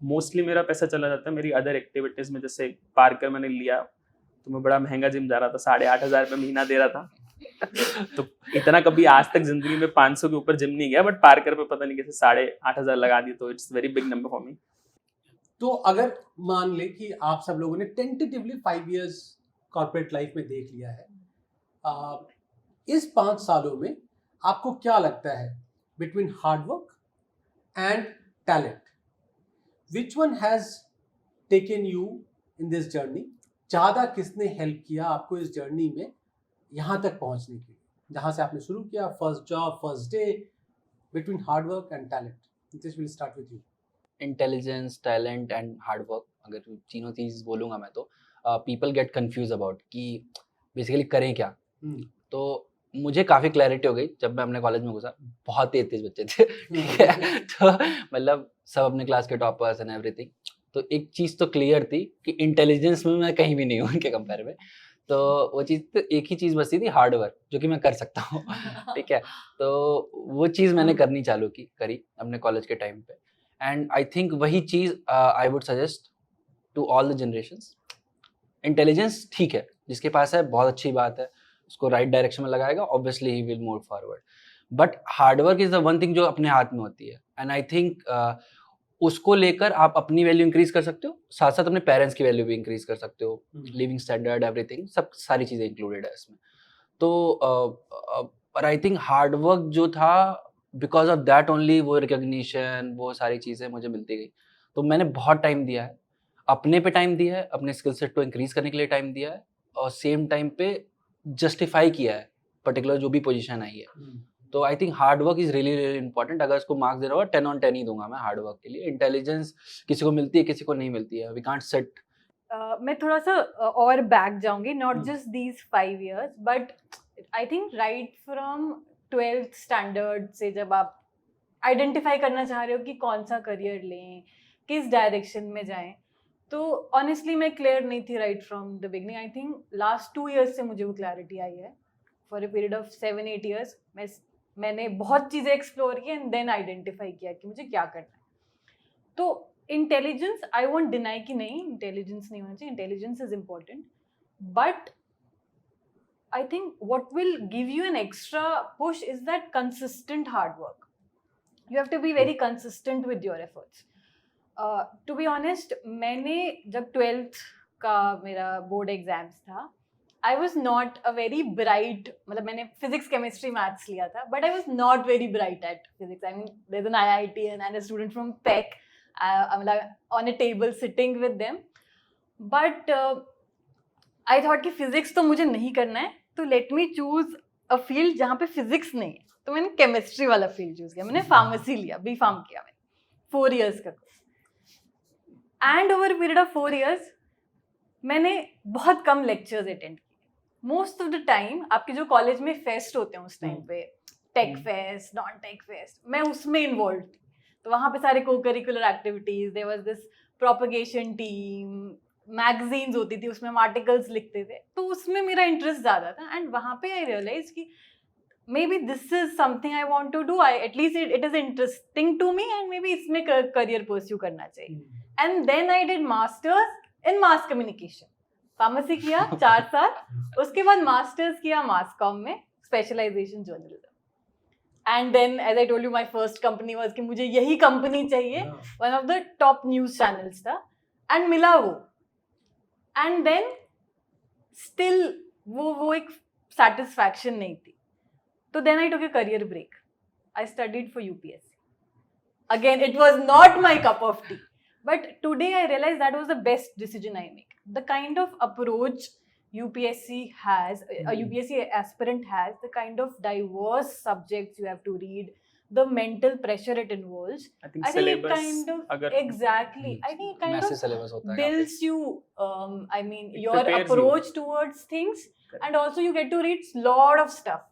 Mostly मेरा पैसा चला जाता है मेरी अदर एक्टिविटीज़ में, जैसे पार्कर मैंने लिया, तो मैं बड़ा महंगा जिम जा रहा था, 8,500 रुपये महीना दे रहा था, तो इतना कभी आज तक जिंदगी में 500 के ऊपर जिम नहीं गया, बट पार्कर पे पता नहीं कैसे 8,500 लगा दी, तो it's very big number for me. तो अगर मान ले कि आप सब लोगों ने टेंटेटिवली 5 इयर्स कॉर्पोरेट लाइफ में देख लिया है, इस 5 सालों में आपको क्या लगता है between hard work and talent, which one has taken you in this journey? ज़्यादा किसने हेल्प किया आपको इस जर्नी में यहाँ तक पहुँचने के लिए? जहाँ से आपने शुरू किया, first job, first day, between hard work and talent. This will start with you. Intelligence, talent and hard work, अगर तीनों चीज़ बोलूँगा मैं तो पीपल गेट कंफ्यूज अबाउट कि बेसिकली करें क्या. तो मुझे काफ़ी क्लैरिटी हो गई जब मैं अपने कॉलेज में घुसा. बहुत तेज बच्चे थे, ठीक है. तो मतलब सब अपने क्लास के टॉपर्स एंड एवरीथिंग. तो एक चीज़ तो क्लियर थी कि इंटेलिजेंस में मैं कहीं भी नहीं हूँ उनके कंपेयर में. तो वो चीज़ तो एक ही चीज़ बची थी, हार्ड वर्क, जो कि मैं कर सकता हूँ. ठीक है. तो वो चीज़ मैंने करनी चालू करी अपने कॉलेज के टाइम पे. एंड आई थिंक वही चीज़ I would suggest to all the generations. Intelligence ठीक है, जिसके पास है बहुत अच्छी बात है, उसको राइट डायरेक्शन में लगाएगा, obviously he will move forward. But hard work is the one thing जो अपने हाथ में होती है. एंड आई थिंक उसको लेकर आप अपनी वैल्यू इंक्रीज कर सकते हो, साथ साथ अपने पेरेंट्स की वैल्यू भी इंक्रीज कर सकते हो. लिविंग स्टैंडर्ड, एवरीथिंग, सब सारी चीज़ें इंक्लूडेड है इसमें. तो पर आई थिंक हार्डवर्क जो था, बिकॉज ऑफ दैट ओनली वो रिकग्निशन, वो सारी चीज़ें मुझे मिलती गई. तो मैंने बहुत टाइम दिया है, अपने पे टाइम दिया है, अपने स्किल सेट को इंक्रीज करने के लिए टाइम दिया है, और सेम टाइम पे जस्टिफाई किया है पर्टिकुलर जो भी पोजीशन आई है. तो I think hard work is really really important. अगर इसको मार्क्स दे रहा हुआ 10 on 10 ही दूंगा मैं हार्ड वर्क के लिए. इंटेलिजेंस किसी को मिलती है, किसी को नहीं मिलती है. We can't set. मैं थोड़ा सा और बैक जाऊंगी, not just these 5 years, but I think right from 12th standard से जब आप आइडेंटिफाई करना चाह रहे हो कि कौन सा करियर लें, किस डायरेक्शन में जाएं, तो ऑनेस्टली मैं क्लियर नहीं थी right from the beginning. I think last 2 years से मुझे वो क्लैरिटी आई है. For a period of 7-8 years मैंने बहुत चीज़ें एक्सप्लोर की एंड देन आइडेंटिफाई किया कि मुझे क्या करना है. तो इंटेलिजेंस, आई वोंट डिनाई कि नहीं इंटेलिजेंस नहीं होना चाहिए, intelligence is important, but I think what will give you an extra push is that consistent hard work. You have to be very consistent with your efforts. To be honest, मैंने जब 12th का मेरा board exams था, I was not a very bright, मतलब मैंने physics, chemistry, maths लिया था, but I was not very bright at physics. I mean, there's an IITian and a student from PEC. I'm like on a table sitting with them. But I thought कि physics तो मुझे नहीं करना है, तो let me choose a field जहाँ पे physics नहीं है. तो मैंने chemistry वाला field choose किया. मैंने pharmacy लिया, B.Pharm किया मैंने, 4 years का. And over a period of 4 years, मैंने बहुत कम lectures attend किए. मोस्ट ऑफ द टाइम आपके जो कॉलेज में फेस्ट होते हैं उस टाइम पे, tech fest, non tech fest, मैं उसमें इन्वॉल्व थी. तो वहाँ पे सारे co curricular activities, there was this propagation team, magazines होती थी, उसमें हम आर्टिकल्स लिखते थे, तो उसमें मेरा इंटरेस्ट ज़्यादा था. एंड वहाँ पे आई रियलाइज कि maybe this is something I want to do, I at least it is interesting to me, and maybe इसमें करियर परस्यू करना चाहिए. And then I did masters in mass communication. Pharmacy किया 4 साल, उसके बाद masters किया mass com में, specialisation journalism. And then as I told you, my first company was कि मुझे यही कंपनी चाहिए, one of the top news channels था, एंड मिला वो. एंड देन स्टिल वो एक सेटिस्फैक्शन नहीं थी. तो then I took a career break. I studied for UPSC. Again it was not my cup of tea, but today I realize that was the best decision I make. The kind of approach UPSC has, a UPSC aspirant has, the kind of diverse subjects you have to read, the mental pressure it involves. I think syllabus, it kind of exactly. I think it kind of builds you. I mean, your approach towards things, and also you get to read lot of stuff.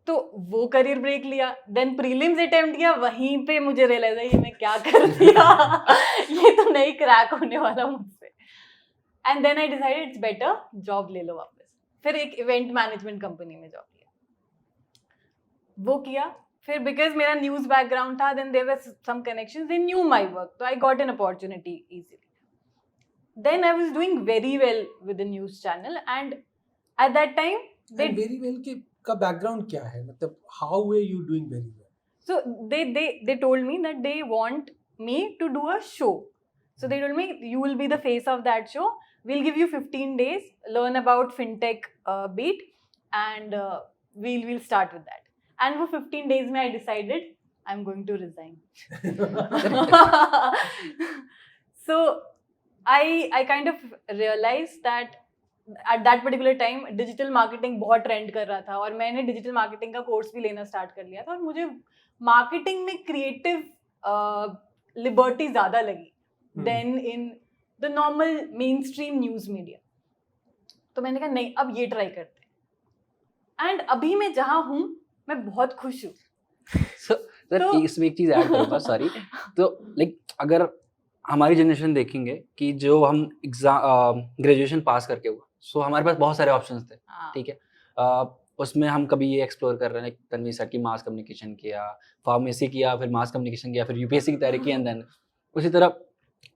तो वो career break लिया, then prelims attempt किया, वहीं पे मुझे realise है ये मैं क्या कर दिया, ये तो नहीं क्रैक होने वाला मुझसे. And then I decided it's better job ले लो वापस. फिर एक इवेंट मैनेजमेंट कंपनी में जॉब लिया, वो किया. फिर बिकॉज मेरा न्यूज़ बैकग्राउंड था, then there were some connections, they knew my work, तो I got an opportunity easily. Then I was doing very well with the news channel, and at that time they very well का background क्या है, मतलब how way you doing very well? So they told me that they want me to do a show. So they told me you will be the face of that show. We'll give you 15 days, learn about fintech beat, and we'll start with that. And for 15 days I decided I'm going to resign. So I kind of realized that at that particular time digital marketing बहुत trend कर रहा था और मैंने digital marketing का course भी लेना start कर लिया था और मुझे मार्केटिंग में क्रिएटिव लिबर्टी ज़्यादा लगी then in the normal mainstream news media. तो मैंने कहा नहीं, अब ये ट्राई करते हैं एंड अभी मैं जहाँ हूँ मैं बहुत खुश हूँ. सर तो- इसमें एक चीज ऐड करूँगा, सॉरी. तो लाइक अगर हमारी जनरेशन देखेंगे कि जो हम एग्जाम ग्रेजुएशन पास करके हुआ, सो हमारे पास बहुत सारे ऑप्शंस थे, ठीक है. उसमें हम कभी ये एक्सप्लोर कर रहे हैं, तन्वी सर की मास कम्युनिकेशन किया, फार्मेसी किया, फिर मास कम्युनिकेशन किया, फिर यूपीएससी की तैयारी की, एंड देन उसी तरह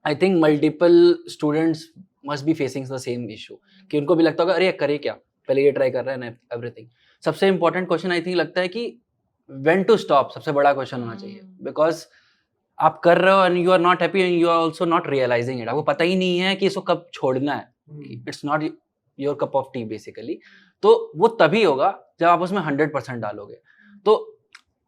I think multiple students must be facing the same issue कि उनको भी लगता होगा अरे करे क्या, पहले ये ट्राई कर रहे हैं एवरीथिंग. सबसे इंपॉर्टेंट क्वेश्चन आई थिंक लगता है कि व्हेन टू स्टॉप सबसे बड़ा क्वेश्चन होना चाहिए, बिकॉज आप कर रहे हो and you are not happy and you are also not realising it. आपको पता ही नहीं है कि इसको कब छोड़ना है. It's not your cup of T basically. तो वो तभी होगा जब आप उसमें 100% डालोगे. तो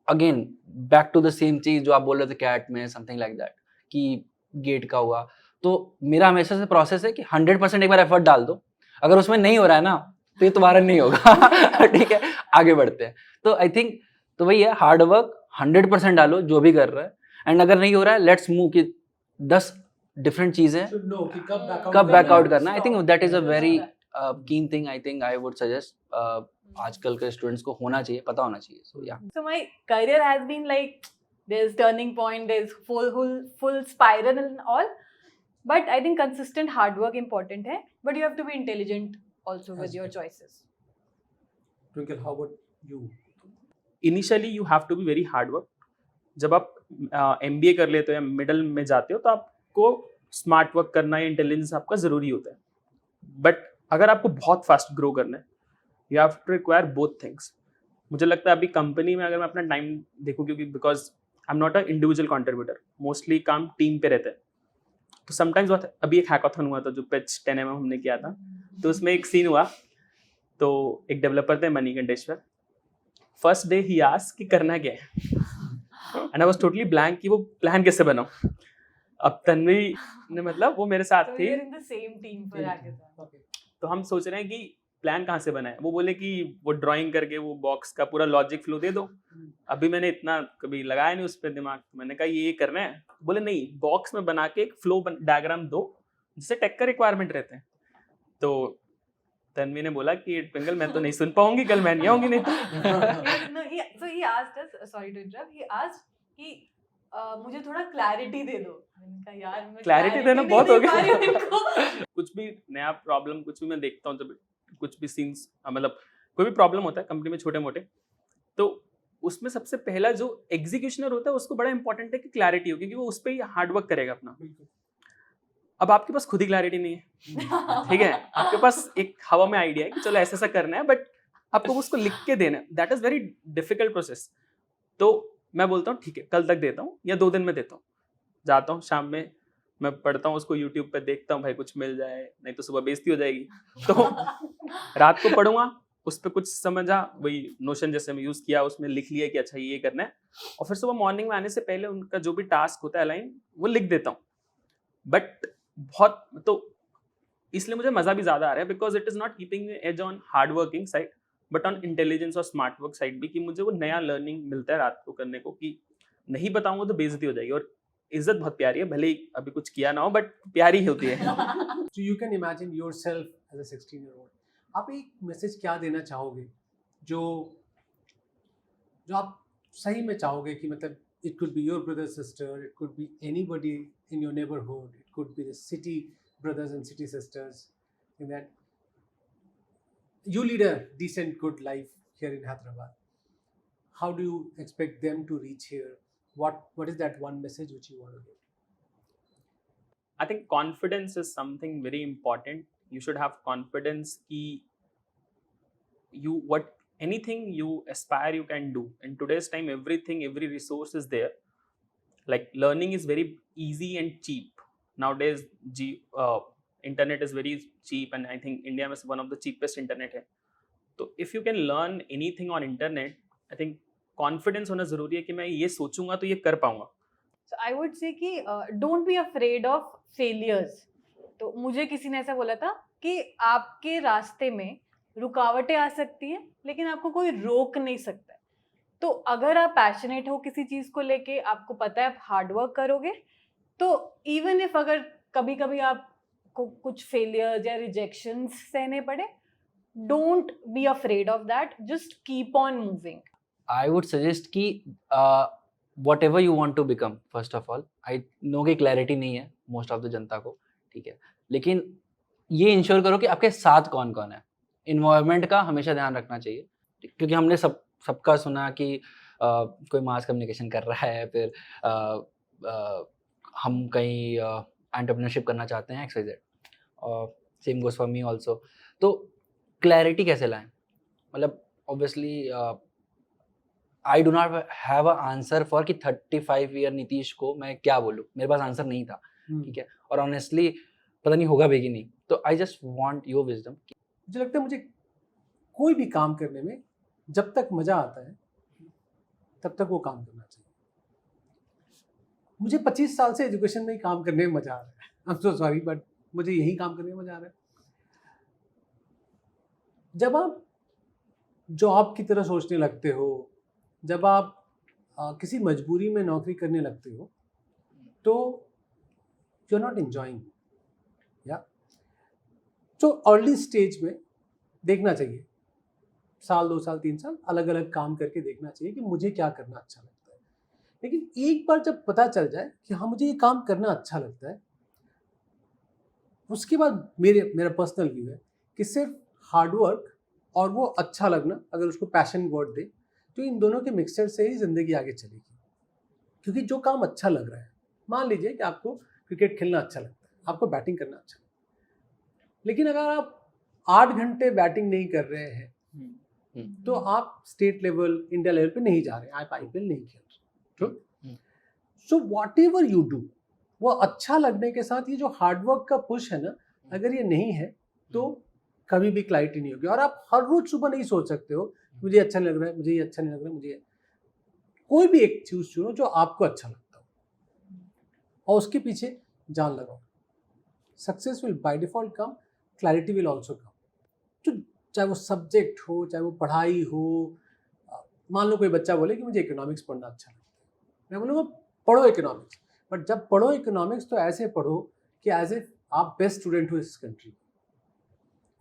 again back to the same चीज जो आप बोल रहे थे कैट में, समथिंग लाइक दैट कि गेट का हुआ. तो मेरा हमेशा से प्रोसेस है कि 100% एक बार एफर्ट डाल दो, अगर उसमें नहीं हो रहा है ना तो ये दोबारा नहीं होगा. ठीक है, आगे बढ़ते हैं. तो आई थिंक तो वही है, हार्ड वर्क 100% डालो जो भी कर रहा है, एंड अगर नहीं हो रहा है लेट्स मूव कि 10 डिफरेंट चीजें कब बैक आउट करना. I think that is a very keen thing. I think I would suggest आजकल के स्टूडेंट्स को होना चाहिए, पता होना चाहिए. सो या So my career has been like there's turning point, there's full spiral and all, but I think consistent hard work important है, but you have to be intelligent also with your choices. Twinkle, how about you? Initially you have to be very hard work. जब आप MBA कर लेते हो या middle में जाते हो तो आपको स्मार्ट वर्क करना या इंटेलिजेंस आपका ज़रूरी होता है. बट अगर आपको बहुत फास्ट ग्रो करना है you have to require both things. मुझे लगता है अभी कंपनी में अगर मैं अपना टाइम देखूँ, क्योंकि because I am not a individual contributor, mostly काम टीम पे रहता है. तो समटाइम्स अभी एक हैकाथन हुआ था जो पिच 10mm हमने किया था, तो उसमें एक सीन हुआ. तो एक डेवलपर थे मणिकंठेश्वर. फर्स्ट डे ही आस्क्ड कि करना क्या है, and I was totally blank कि वो प्लान कैसे बनाऊं. अब तन्वी ने मतलब वो मेरे साथ So थी, we're in the same team for hackathon. तो हम सोच रहे हैं कि प्लान कहाँ से बनाए. वो बोले कि वो ड्राइंग करके वो बॉक्स का पूरा लॉजिक फ्लो दे दो. अभी मैंने इतना कभी लगाया नहीं उस पर दिमाग. मैंने कहा ये करना है. बोले नहीं, बॉक्स में बना के एक फ्लो डायग्राम दो जिससे टेक का रिक्वायरमेंट रहते हैं. तो तन्वी ने बोला कि ट्विंकल मैं तो नहीं सुन पाऊंगी, कल मैं नहीं आऊंगी नहीं तो. No, so he asked us, sorry to interrupt, he asked कि मुझे थोड़ा क्लैरिटी दे दो. मैंने कहा यार मैं क्लैरिटी देना नहीं बहुत दे हो पा रही हूँ गया. इनको. कुछ भी नया प्रॉब्लम, कुछ भी मैं देखता हूँ, जब कुछ भी सीन्स मतलब कोई भी प्रॉब्लम होता है कंपनी में छोटे मोटे, तो उसमें सबसे पहला जो एग्जीक्यूशनर होता है उसको बड़ा इंपॉर्टेंट है कि क्लैरिटी हो, क्योंकि वो उस पर ही हार्ड वर्क करेगा अपना. अब आपके पास खुद ही क्लैरिटी नहीं है, ठीक है, आपके पास एक हवा में आइडिया है कि चलो ऐसा ऐसा करना है, बट आपको उसको लिख के देना है. That is very difficult process. तो मैं बोलता हूँ ठीक है कल तक देता हूँ या 2 दिन में देता हूँ. जाता हूँ शाम में, मैं पढ़ता हूँ उसको, यूट्यूब पे देखता हूँ भाई कुछ मिल जाए, नहीं तो सुबह बेइज्जती हो जाएगी. तो रात को पढ़ूंगा, उस पर कुछ समझा, वही नोशन जैसे मैं यूज़ किया, उसमें लिख लिया कि अच्छा ये करना है, और फिर सुबह मॉर्निंग में आने से पहले उनका जो भी टास्क होता है अलाइन वो लिख देता हूँ. बट बहुत तो इसलिए मुझे मज़ा भी ज़्यादा आ रहा है, because it is not keeping edge on hard working side but on intelligence और स्मार्ट वर्क साइड भी, कि मुझे वो नया लर्निंग मिलता है रात को करने को, कि नहीं बताऊंगा तो बेइज्जती हो जाएगी. और इज्जत बहुत प्यारी है, भले ही अभी कुछ किया ना हो बट प्यारी होती है. So you can imagine yourself as a 16-year-old. आप एक मैसेज क्या देना चाहोगे जो आप सही में चाहोगे कि मतलब it could be your brother sister, it could be anybody in your neighborhood, it could be the city brothers and city sisters, in that you lead a decent good life here in Hyderabad. How do you expect them to reach here? What is that one message which you want to give? I think confidence is something very important. You should have confidence कि anything you aspire you can do. In today's time, every resource is there. Like learning is very easy and cheap. Nowadays, internet is very cheap, and I think India is one of the cheapest internet है. तो if you can learn anything on internet, I think confidence होना ज़रूरी है कि मैं ये सोचूंगा तो ये कर पाऊंगा. So I would say कि don't be afraid of failures. तो मुझे किसी ने ऐसा बोला था कि आपके रास्ते में रुकावटें आ सकती हैं लेकिन आपको कोई रोक नहीं सकता है। तो अगर आप पैशनेट हो किसी चीज़ को लेके, आपको पता है आप हार्ड वर्क करोगे, तो इवन इफ अगर कभी कभी आपको कुछ फेलियर्स या रिजेक्शंस सहने पड़े, don't be afraid of that, just keep on moving. I would suggest कि whatever you want to become, first of all, I know कि clarity नहीं है most of the जनता को, ठीक है, लेकिन ये इंश्योर करो कि आपके साथ कौन कौन है। इन्वायरमेंट का हमेशा ध्यान रखना चाहिए, क्योंकि हमने सबका सुना कि कोई मास कम्युनिकेशन कर रहा है, फिर हम कहीं एंटरप्रेन्योरशिप करना चाहते हैं XYZ, same goes for me also. तो क्लैरिटी कैसे लाएं? मतलब obviously I do not have a answer for कि 35 ईयर नीतीश को मैं क्या बोलूँ, मेरे पास आंसर नहीं था, ठीक है, और ऑनेस्टली पता नहीं होगा भी कि नहीं। तो I just want your wisdom. मुझे लगता है मुझे कोई भी काम करने में जब तक मजा आता है तब तक वो काम करना चाहिए। मुझे 25 साल से एजुकेशन में ही काम करने में मजा आ रहा है, I am so sorry but मुझे यही काम करने में मजा आ रहा है। जब आप जॉब की तरह सोचने लगते हो, जब आप किसी मजबूरी में नौकरी करने लगते हो, तो यू आर नॉट एंजॉइंग। या तो अर्ली स्टेज में देखना चाहिए, साल 2 साल 3 साल अलग अलग काम करके देखना चाहिए कि मुझे क्या करना अच्छा लगता है। लेकिन एक बार जब पता चल जाए कि हाँ मुझे ये काम करना अच्छा लगता है, उसके बाद मेरा पर्सनल व्यू है कि सिर्फ हार्डवर्क और वो अच्छा लगना, अगर उसको पैशन वर्ड दे, तो इन दोनों के मिक्सचर से ही ज़िंदगी आगे चलेगी। क्योंकि जो काम अच्छा लग रहा है, मान लीजिए कि आपको क्रिकेट खेलना अच्छा लगता है, आपको बैटिंग करना अच्छा लगता है, लेकिन अगर आप 8 घंटे बैटिंग नहीं कर रहे हैं तो आप स्टेट लेवल, इंडिया लेवल पे नहीं जा रहे, आप IPL नहीं खेल रहे। True. So what ever you do, वो अच्छा लगने के साथ ये जो हार्डवर्क का पुश है ना, अगर ये नहीं है तो कभी भी क्लैरिटी नहीं होगी। और आप हर रोज सुबह नहीं सोच सकते हो मुझे अच्छा नहीं लग रहा है, मुझे ये अच्छा नहीं लग रहा है, मुझे कोई भी एक चीज चुनो जो आपको अच्छा लगता हो और उसके पीछे जान लगाओ। Success will by default come, clarity will also come. तो चाहे वो सब्जेक्ट हो, चाहे वो पढ़ाई हो, मान लो कोई बच्चा बोले कि मुझे इकोनॉमिक्स पढ़ना अच्छा लगता है, मैं बोलूँगा पढ़ो इकोनॉमिक्स, बट जब पढ़ो इकोनॉमिक्स तो ऐसे पढ़ो कि एज ए आप बेस्ट स्टूडेंट हो इस कंट्री।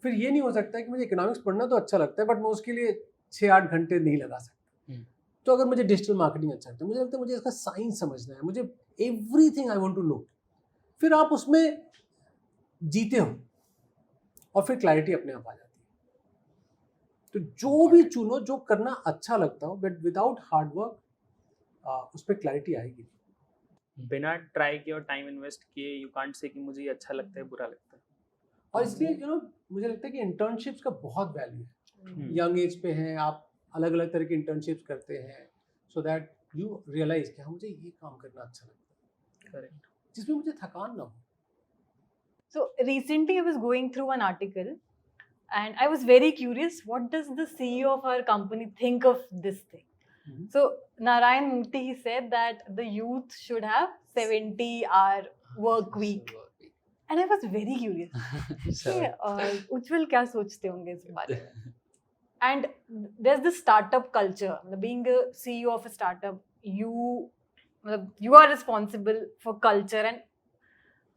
फिर ये नहीं हो सकता है कि मुझे इकोनॉमिक्स पढ़ना तो अच्छा लगता है बट मैं उसके लिए 6-8 घंटे नहीं लगा सकता। तो अगर मुझे डिजिटल मार्केटिंग अच्छा लगता है, मुझे लगता है मुझे इसका साइंस समझना है, मुझे everything I want to know, फिर आप उसमें जीते हो और फिर क्लैरिटी अपने आप आ जाती है। तो जो भी चुनो जो करना अच्छा लगता हो, बट विदाउट हार्ड वर्क उस पर क्लैरिटी आएगी। बिना ट्राई किए और टाइम इन्वेस्ट किए यू कांट से कि मुझे ये अच्छा लगता है, बुरा लगता है। और इसलिए मुझे लगता है कि इंटर्नशिप्स का बहुत वैल्यू है। यंग एज पे हैं आप, अलग अलग तरह की इंटर्नशिप्स करते हैं, सो दैट यू रियलाइज कि हाँ मुझे ये काम करना अच्छा लगता है, करेक्ट, जिसमें मुझे थकान ना हो। So recently I was going through an article and I was very curious, what does the CEO of our company think of this thing? So Narayan Murthy, he said that the youth should have 70-hour work week. And I was very curious. कि उज्जवल क्या सोचते होंगे इस बारे में? And there's this startup culture. Being a CEO of a startup, you are responsible for culture. And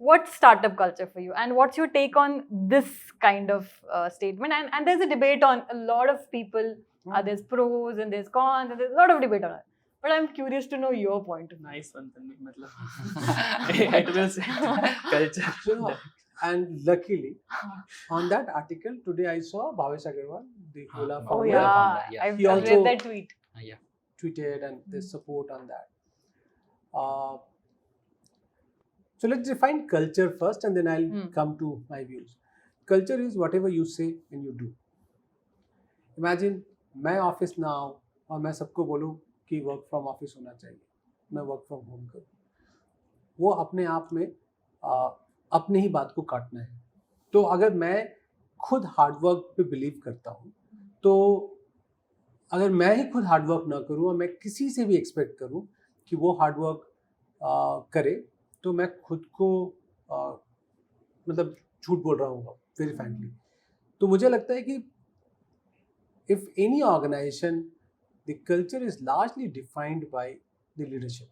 what's startup culture for you? And what's your take on this kind of statement? And there's a debate on a lot of people. There's pros and there's cons and there's a lot of debate on it. But I'm curious to know your point of view. nice one Tanvi, matlab it will say culture. And luckily on that article today I saw Bhavesh Agarwal, the Ola Oh founder, yeah, I've He read also- that tweet. tweeted and there's support on that. So let's define culture first and then I'll come to my views. Culture is whatever you say and you do. Imagine मैं office ना आऊँ और मैं सबको बोलूँ कि work from office होना चाहिए, मैं वर्क फ्रॉम होम करूँ, वो अपने आप में अपने ही बात को काटना है। तो अगर मैं खुद हार्डवर्क पे बिलीव करता हूँ, तो अगर मैं ही खुद हार्डवर्क ना करूँ और मैं किसी से भी एक्सपेक्ट करूँ कि वो हार्डवर्क करे, तो मैं खुद को मतलब झूठ बोल रहा हूँ वेरी फ्रैंकली, तो मुझे लगता है कि if any organisation the culture is largely defined by the leadership,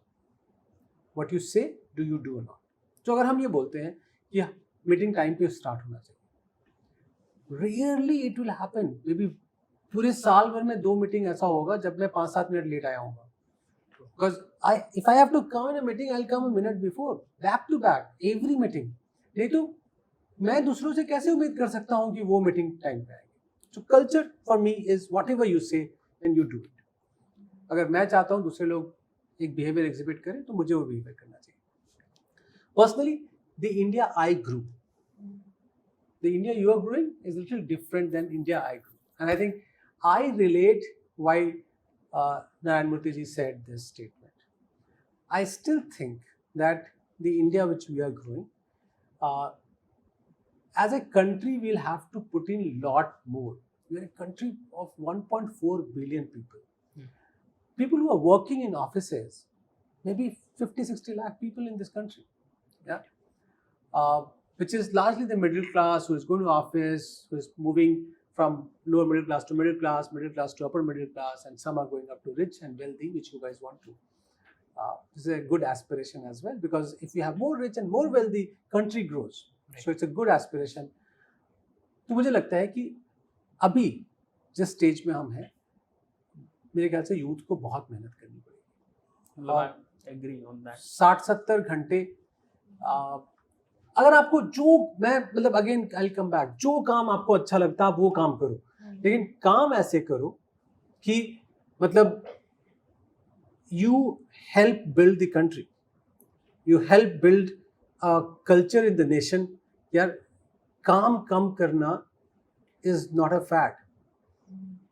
what you say do you do not. तो अगर हम ये बोलते हैं कि मीटिंग टाइम पे स्टार्ट होना चाहिए, rarely it will happen. May be पूरे साल भर में 2 मीटिंग ऐसा होगा जब मैं 5-7 मिनट लेट आया हूँगा. Because if I have to come in a meeting, I'll come a minute before, back to back, every meeting. नहीं तो मैं दूसरों से कैसे उम्मीद कर सकता हूँ कि वो मीटिंग टाइम पे आएगी. So culture for me is whatever you say and you do it. अगर मैं चाहता हूँ दूसरे लोग एक behavior exhibit करें तो मुझे वो behavior करना चाहिए. Personally, the India I grew, the India you are growing is a little different than India I grew, and I think I relate why Narayan Murthy ji said this statement. I still think that the India which we are growing, as a country, we'll have to put in a lot more. We are a country of 1.4 billion people. People who are working in offices, maybe 50-60 lakh people in this country. Yeah, which is largely the middle class who is going to office, who is moving from lower middle class to middle class to upper middle class, and some are going up to rich and wealthy, which you guys want to. This is a good aspiration as well, because if you have more rich and more wealthy, country grows. Right. So it's a good aspiration. तो मुझे लगता है कि अभी जिस stage में हम हैं, मेरे ख्याल से यूथ को बहुत मेहनत करनी पड़ेगी. Agree on that. 60-70 घंटे अगर आपको जो, मैं मतलब अगेन आई कम बैक, जो काम आपको अच्छा लगता है आप वो काम करो, लेकिन काम ऐसे करो कि मतलब you help build the country, you help build culture in the nation. यार काम कम करना इज नॉट अ फैक्ट.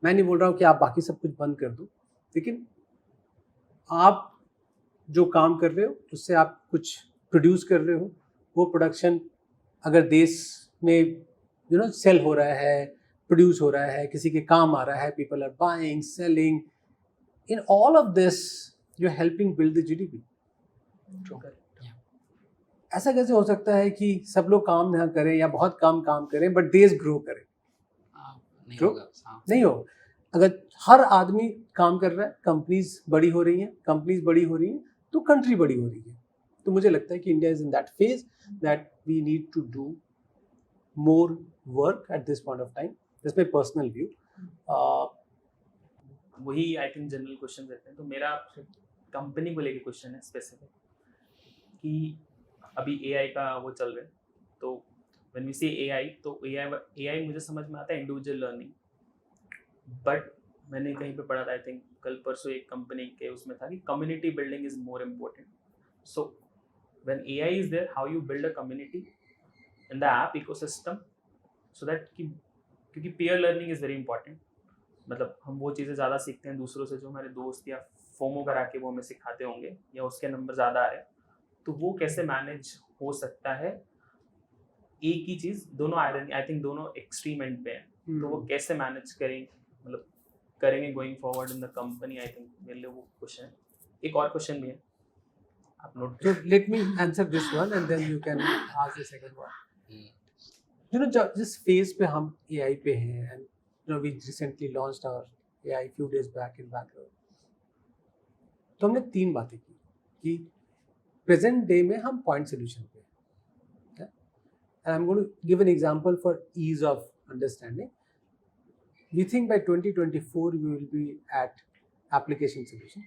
मैं नहीं बोल रहा हूँ कि आप बाकी सब कुछ बंद कर दो, लेकिन आप जो काम कर रहे हो उससे आप कुछ प्रोड्यूस कर रहे हो, वो प्रोडक्शन अगर देश में सेल हो रहा है, प्रोड्यूस हो रहा है, किसी के काम आ रहा है, people are buying, selling, in all of this you are helping build the GDP. ऐसा कैसे हो सकता है कि सब लोग काम ना करें या बहुत कम काम करें बट देश ग्रो करे? नहीं होगा. अगर हर आदमी काम कर रहा है, कंपनीज बड़ी हो रही हैं, तो कंट्री बड़ी हो रही है. तो मुझे लगता है कि India is in that phase that we need to do more work at this point of time. This my personal view. वही आई थिंक जनरल क्वेश्चन रहते हैं. तो मेरा कंपनी को लेके क्वेश्चन है स्पेसिफिक कि अभी एआई का वो चल रहा है, तो व्हेन वी से एआई, तो एआई मुझे समझ में आता है इंडिविजुअल लर्निंग, बट मैंने कहीं पे पढ़ा था, आई थिंक कल परसों एक कंपनी के उसमें था कि community building is more important. So when AI is there, how you build a community in the app ecosystem, so that क्योंकि peer learning is very important. मतलब हम वो चीज़ें ज़्यादा सीखते हैं दूसरों से जो हमारे दोस्त या फोमो करा के वो हमें सिखाते होंगे, या उसके नंबर ज़्यादा आ रहे हैं, तो वो कैसे मैनेज हो सकता है? एक ही चीज़, दोनों आयरन आई थिंक दोनों एक्सट्रीम एंड पे हैं, तो वो कैसे मैनेज करेंगे going forward in the company. I think मेरे लिए वो क्वेश्चन है. एक और क्वेश्चन भी है, आप note. So let me answer this one and then you can ask the second one. जिस phase पे हम AI पे हैं, and we recently launched our AI few days back in Bangalore. तो हमने 3 बातें की कि present day में हम point solution पे हैं. And I'm going to give an example for ease of understanding. We think by 2024 we will be at application solution.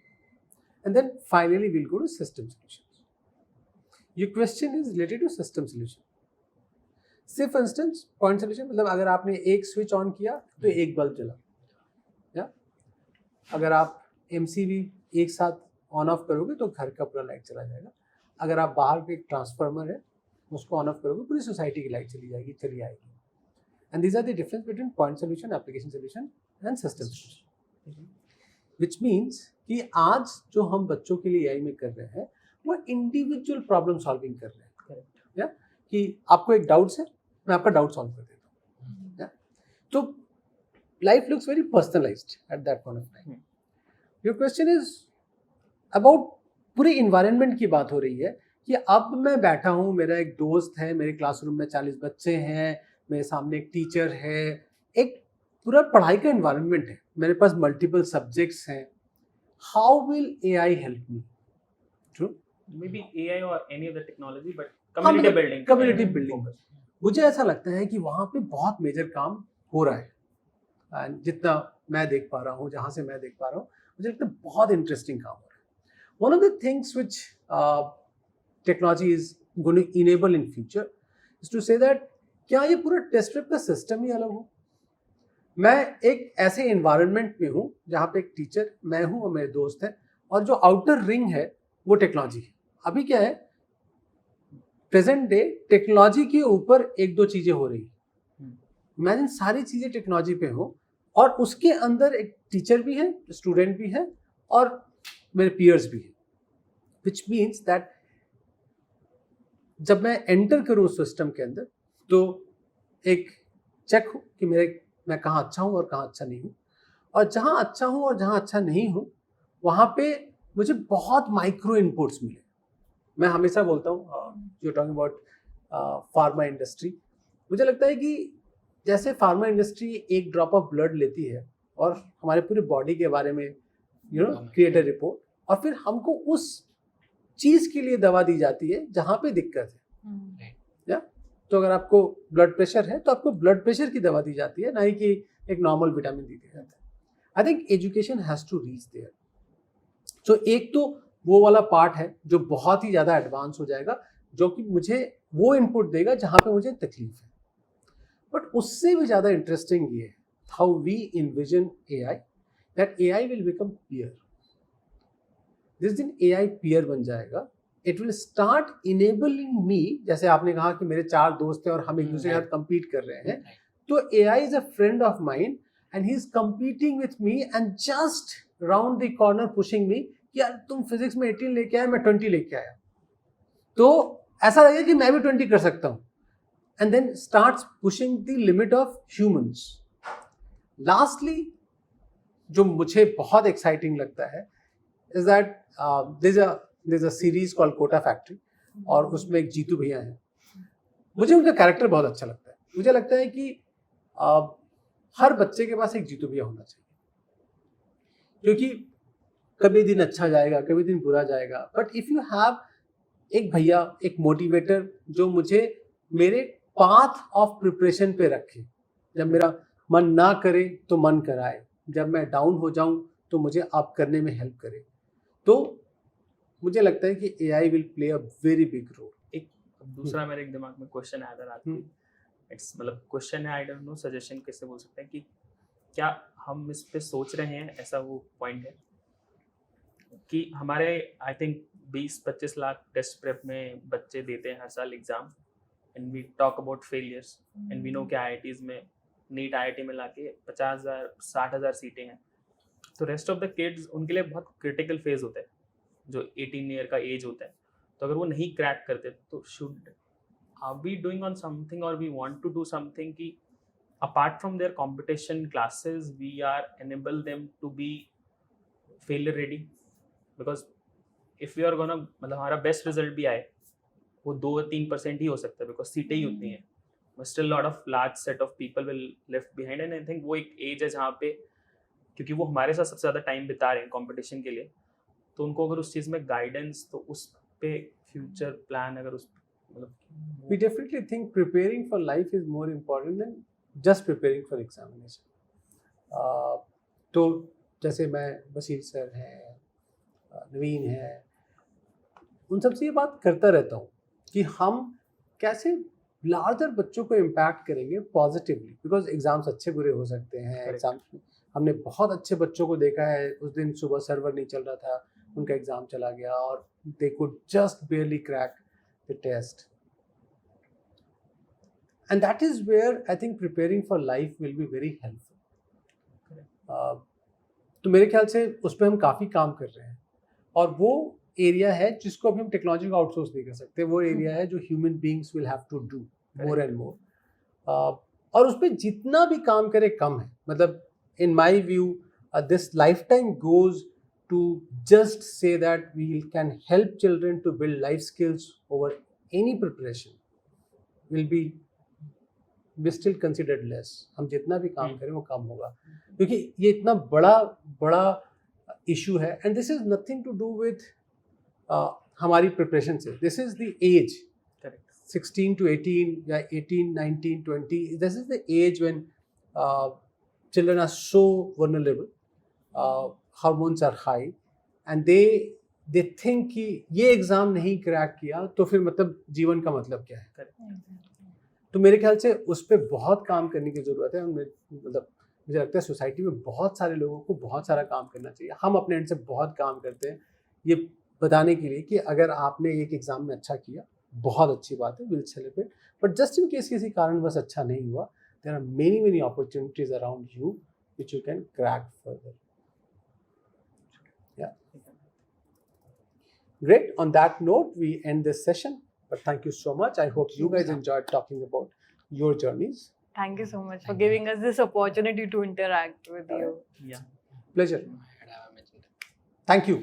And then finally we'll go to system solutions. Your question is related to system solution. Say for instance, point solution मतलब अगर आपने एक switch on किया तो एक bulb जला, या अगर आप MCB एक साथ ऑन ऑफ करोगे तो घर का पूरा लाइट चला जाएगा. अगर आप बाहर के ट्रांसफार्मर है उसको ऑन ऑफ करोगे, पूरी सोसाइटी की लाइट चली आएगी. And these are the difference between point solution, application solution and system solution. Which means कि आज जो हम बच्चों के लिए AI में कर रहे हैं वो इंडिविजुअल प्रॉब्लम सॉल्विंग कर रहे हैं. या कि आपको एक डाउट्स है, मैं आपका डाउट सॉल्व कर देता हूँ. तो life looks very personalised at that point of time. Your question is about पूरे इन्वायरमेंट की बात हो रही है कि अब मैं बैठा हूँ, मेरा एक दोस्त है, मेरे क्लासरूम में 40 बच्चे हैं, मेरे सामने एक टीचर है, एक पूरा पढ़ाई का एनवायरनमेंट है, मेरे पास मल्टीपल सब्जेक्ट्स हैं. How will AI help me? True. maybe AI or any other technology, but community building. Community building. मुझे ऐसा लगता है कि वहाँ पे बहुत मेजर काम हो रहा है. And जितना मैं देख पा रहा हूँ, जहाँ से मैं देख पा रहा हूँ, मुझे लगता है बहुत इंटरेस्टिंग काम हो रहा है. One of the things which technology is going to enable in future is to say that क्या ये पूरा टेस्ट प्रेप का सिस्टम ही अलग हो. मैं एक ऐसे एनवायरनमेंट में हूँ जहाँ पे एक टीचर, मैं हूँ और मेरे दोस्त हैं, और जो आउटर रिंग है वो टेक्नोलॉजी है. अभी क्या है, प्रेजेंट डे टेक्नोलॉजी के ऊपर एक दो चीजें हो रही है. इमेजिन सारी चीजें टेक्नोलॉजी पे हो और उसके अंदर एक टीचर भी है, स्टूडेंट भी है और मेरे पीयर्स भी है. विच मीन्स दैट जब मैं एंटर करूँ उस सिस्टम के अंदर तो एक चेक हो कि मैं कहाँ अच्छा हूँ और कहाँ अच्छा नहीं हूँ, और जहाँ अच्छा हूँ और जहाँ अच्छा नहीं हूँ वहाँ पे मुझे बहुत माइक्रो इनपुट्स मिले. मैं हमेशा बोलता हूँ, you talking about pharma industry, मुझे लगता है कि जैसे फार्मा इंडस्ट्री एक ड्रॉप ऑफ ब्लड लेती है और हमारे पूरे बॉडी के बारे में क्रिएट अ रिपोर्ट, और फिर हमको उस चीज़ के लिए दवा दी जाती है जहाँ पे दिक्कत है. या तो अगर आपको ब्लड प्रेशर है तो आपको ब्लड प्रेशर की दवा दी जाती है, ना ही कि एक नॉर्मल विटामिन दी जाता है. I think education has to reach there. So एक तो वो वाला पार्ट है जो बहुत ही ज़्यादा एडवांस हो जाएगा, जो कि मुझे वो इनपुट देगा जहाँ पे मुझे तकलीफ है. बट उससे भी ज़्यादा इंटरेस्टिंग ये है how we envision AI, that AI will become peer. जिस दिन AI पीयर बन जाएगा, it will start enabling me. जैसे आपने कहा कि मेरे 4 दोस्त हैं और हम एक दूसरे के साथ compete कर रहे हैं, तो AI is a friend of mine and he is competing with me and just round the corner pushing me कि यार तुम फिजिक्स में 18 लेके आए, मैं 20 लेके आया, तो ऐसा लगेगा कि मैं भी 20 कर सकता हूँ. And then starts pushing the limit of humans. Lastly, जो मुझे बहुत exciting लगता है is that there's a series called Kota factory, और उसमें एक जीतू भैया हैं. मुझे उनका कैरेक्टर बहुत अच्छा लगता है. मुझे लगता है कि हर बच्चे के पास एक जीतू भैया होना चाहिए, क्योंकि कभी दिन अच्छा जाएगा, कभी दिन बुरा जाएगा, बट इफ यू हैव एक भैया, एक मोटिवेटर जो मुझे मेरे पाथ ऑफ प्रिपरेशन पे रखे, जब मेरा मन ना करे तो मन कराए, जब मैं डाउन हो जाऊं तो मुझे अप करने में हेल्प करे, तो मुझे लगता है कि AI will play a very big role. एक दूसरा मेरे दिमाग में क्वेश्चन आया था रात को. इट्स मतलब क्वेश्चन है, आई डोंट नो, सजेशन कैसे बोल सकते हैं कि क्या हम इस पे सोच रहे हैं, ऐसा वो पॉइंट है कि हमारे I think 20-25 lakh test prep में बच्चे देते हैं हर साल exam, and we talk about failures, and we know कि IITs में नीट IIT में लाके 50,000-60,000 सीटें हैं. तो रेस्ट ऑफ द किड्स उनके लिए बहुत क्रिटिकल फेज होता है, जो 18 ईयर का एज होता है. तो अगर वो नहीं क्रैक करते तो should are we doing on something और we want to do something कि apart from their competition classes we are enable them to be failure ready, because if we are gonna मतलब हमारा बेस्ट रिजल्ट भी आए वो 2-3% ही हो सकता है, बिकॉज सीटें ही उतनी हैं, but still lot of large set of people will left behind. And I think वो एक एज है जहाँ पे, क्योंकि वो हमारे साथ सबसे ज़्यादा टाइम बिता रहे हैं कॉम्पिटिशन के लिए, तो उनको अगर उस चीज़ में गाइडेंस, तो उस पे फ्यूचर प्लान अगर उस मतलब. We definitely think preparing for life is more important than just preparing for examination. तो जैसे मैं बशीर सर हैं, नवीन है, उन सबसे ये बात करता रहता हूँ कि हम कैसे लार्जर बच्चों को इम्पैक्ट करेंगे पॉजिटिवली, बिकॉज एग्जाम्स अच्छे बुरे हो सकते हैं. एग्जाम्स हमने बहुत अच्छे बच्चों को देखा है, उस दिन सुबह सर्वर नहीं चल रहा था, उनका एग्जाम चला गया और they could just barely crack the test. And that is where I think preparing for life will be very helpful. तो मेरे ख्याल से उस पर हम काफ़ी काम कर रहे हैं, और वो एरिया है जिसको अभी हम टेक्नोलॉजी को आउटसोर्स नहीं कर सकते. वो एरिया है जो human beings will have to do more and more, और उस पर जितना भी काम करे कम है. मतलब in my view this life time goes to just say that we can help children to build life skills over any preparation will be still considered less. हम जितना भी काम करें वो कम होगा, क्योंकि ये इतना बड़ा इशू है. And this is nothing to do with हमारी प्रिपरेशन से. This is the age, 16 to 18 या 18, 19, 20. This is the age when children are so vulnerable. Hormones are high, and they think कि ये एग्जाम नहीं क्रैक किया तो फिर मतलब जीवन का मतलब क्या है. तो मेरे ख्याल से उस पर बहुत काम करने की ज़रूरत है. मतलब मुझे लगता है सोसाइटी में बहुत सारे लोगों को बहुत सारा काम करना चाहिए. हम अपने एंड से बहुत काम करते हैं ये बताने के लिए कि अगर आपने एक एग्ज़ाम में अच्छा किया बहुत अच्छी बात है, will celebrate. But just in case किसी कारणवश अच्छा नहीं हुआ, there are many opportunities around you which you can crack further. Yeah. Great. On that note, we end this session. But thank you so much. I hope you guys enjoyed talking about your journeys. Thank you so much for giving us this opportunity to interact with you. Yeah. Pleasure. Thank you.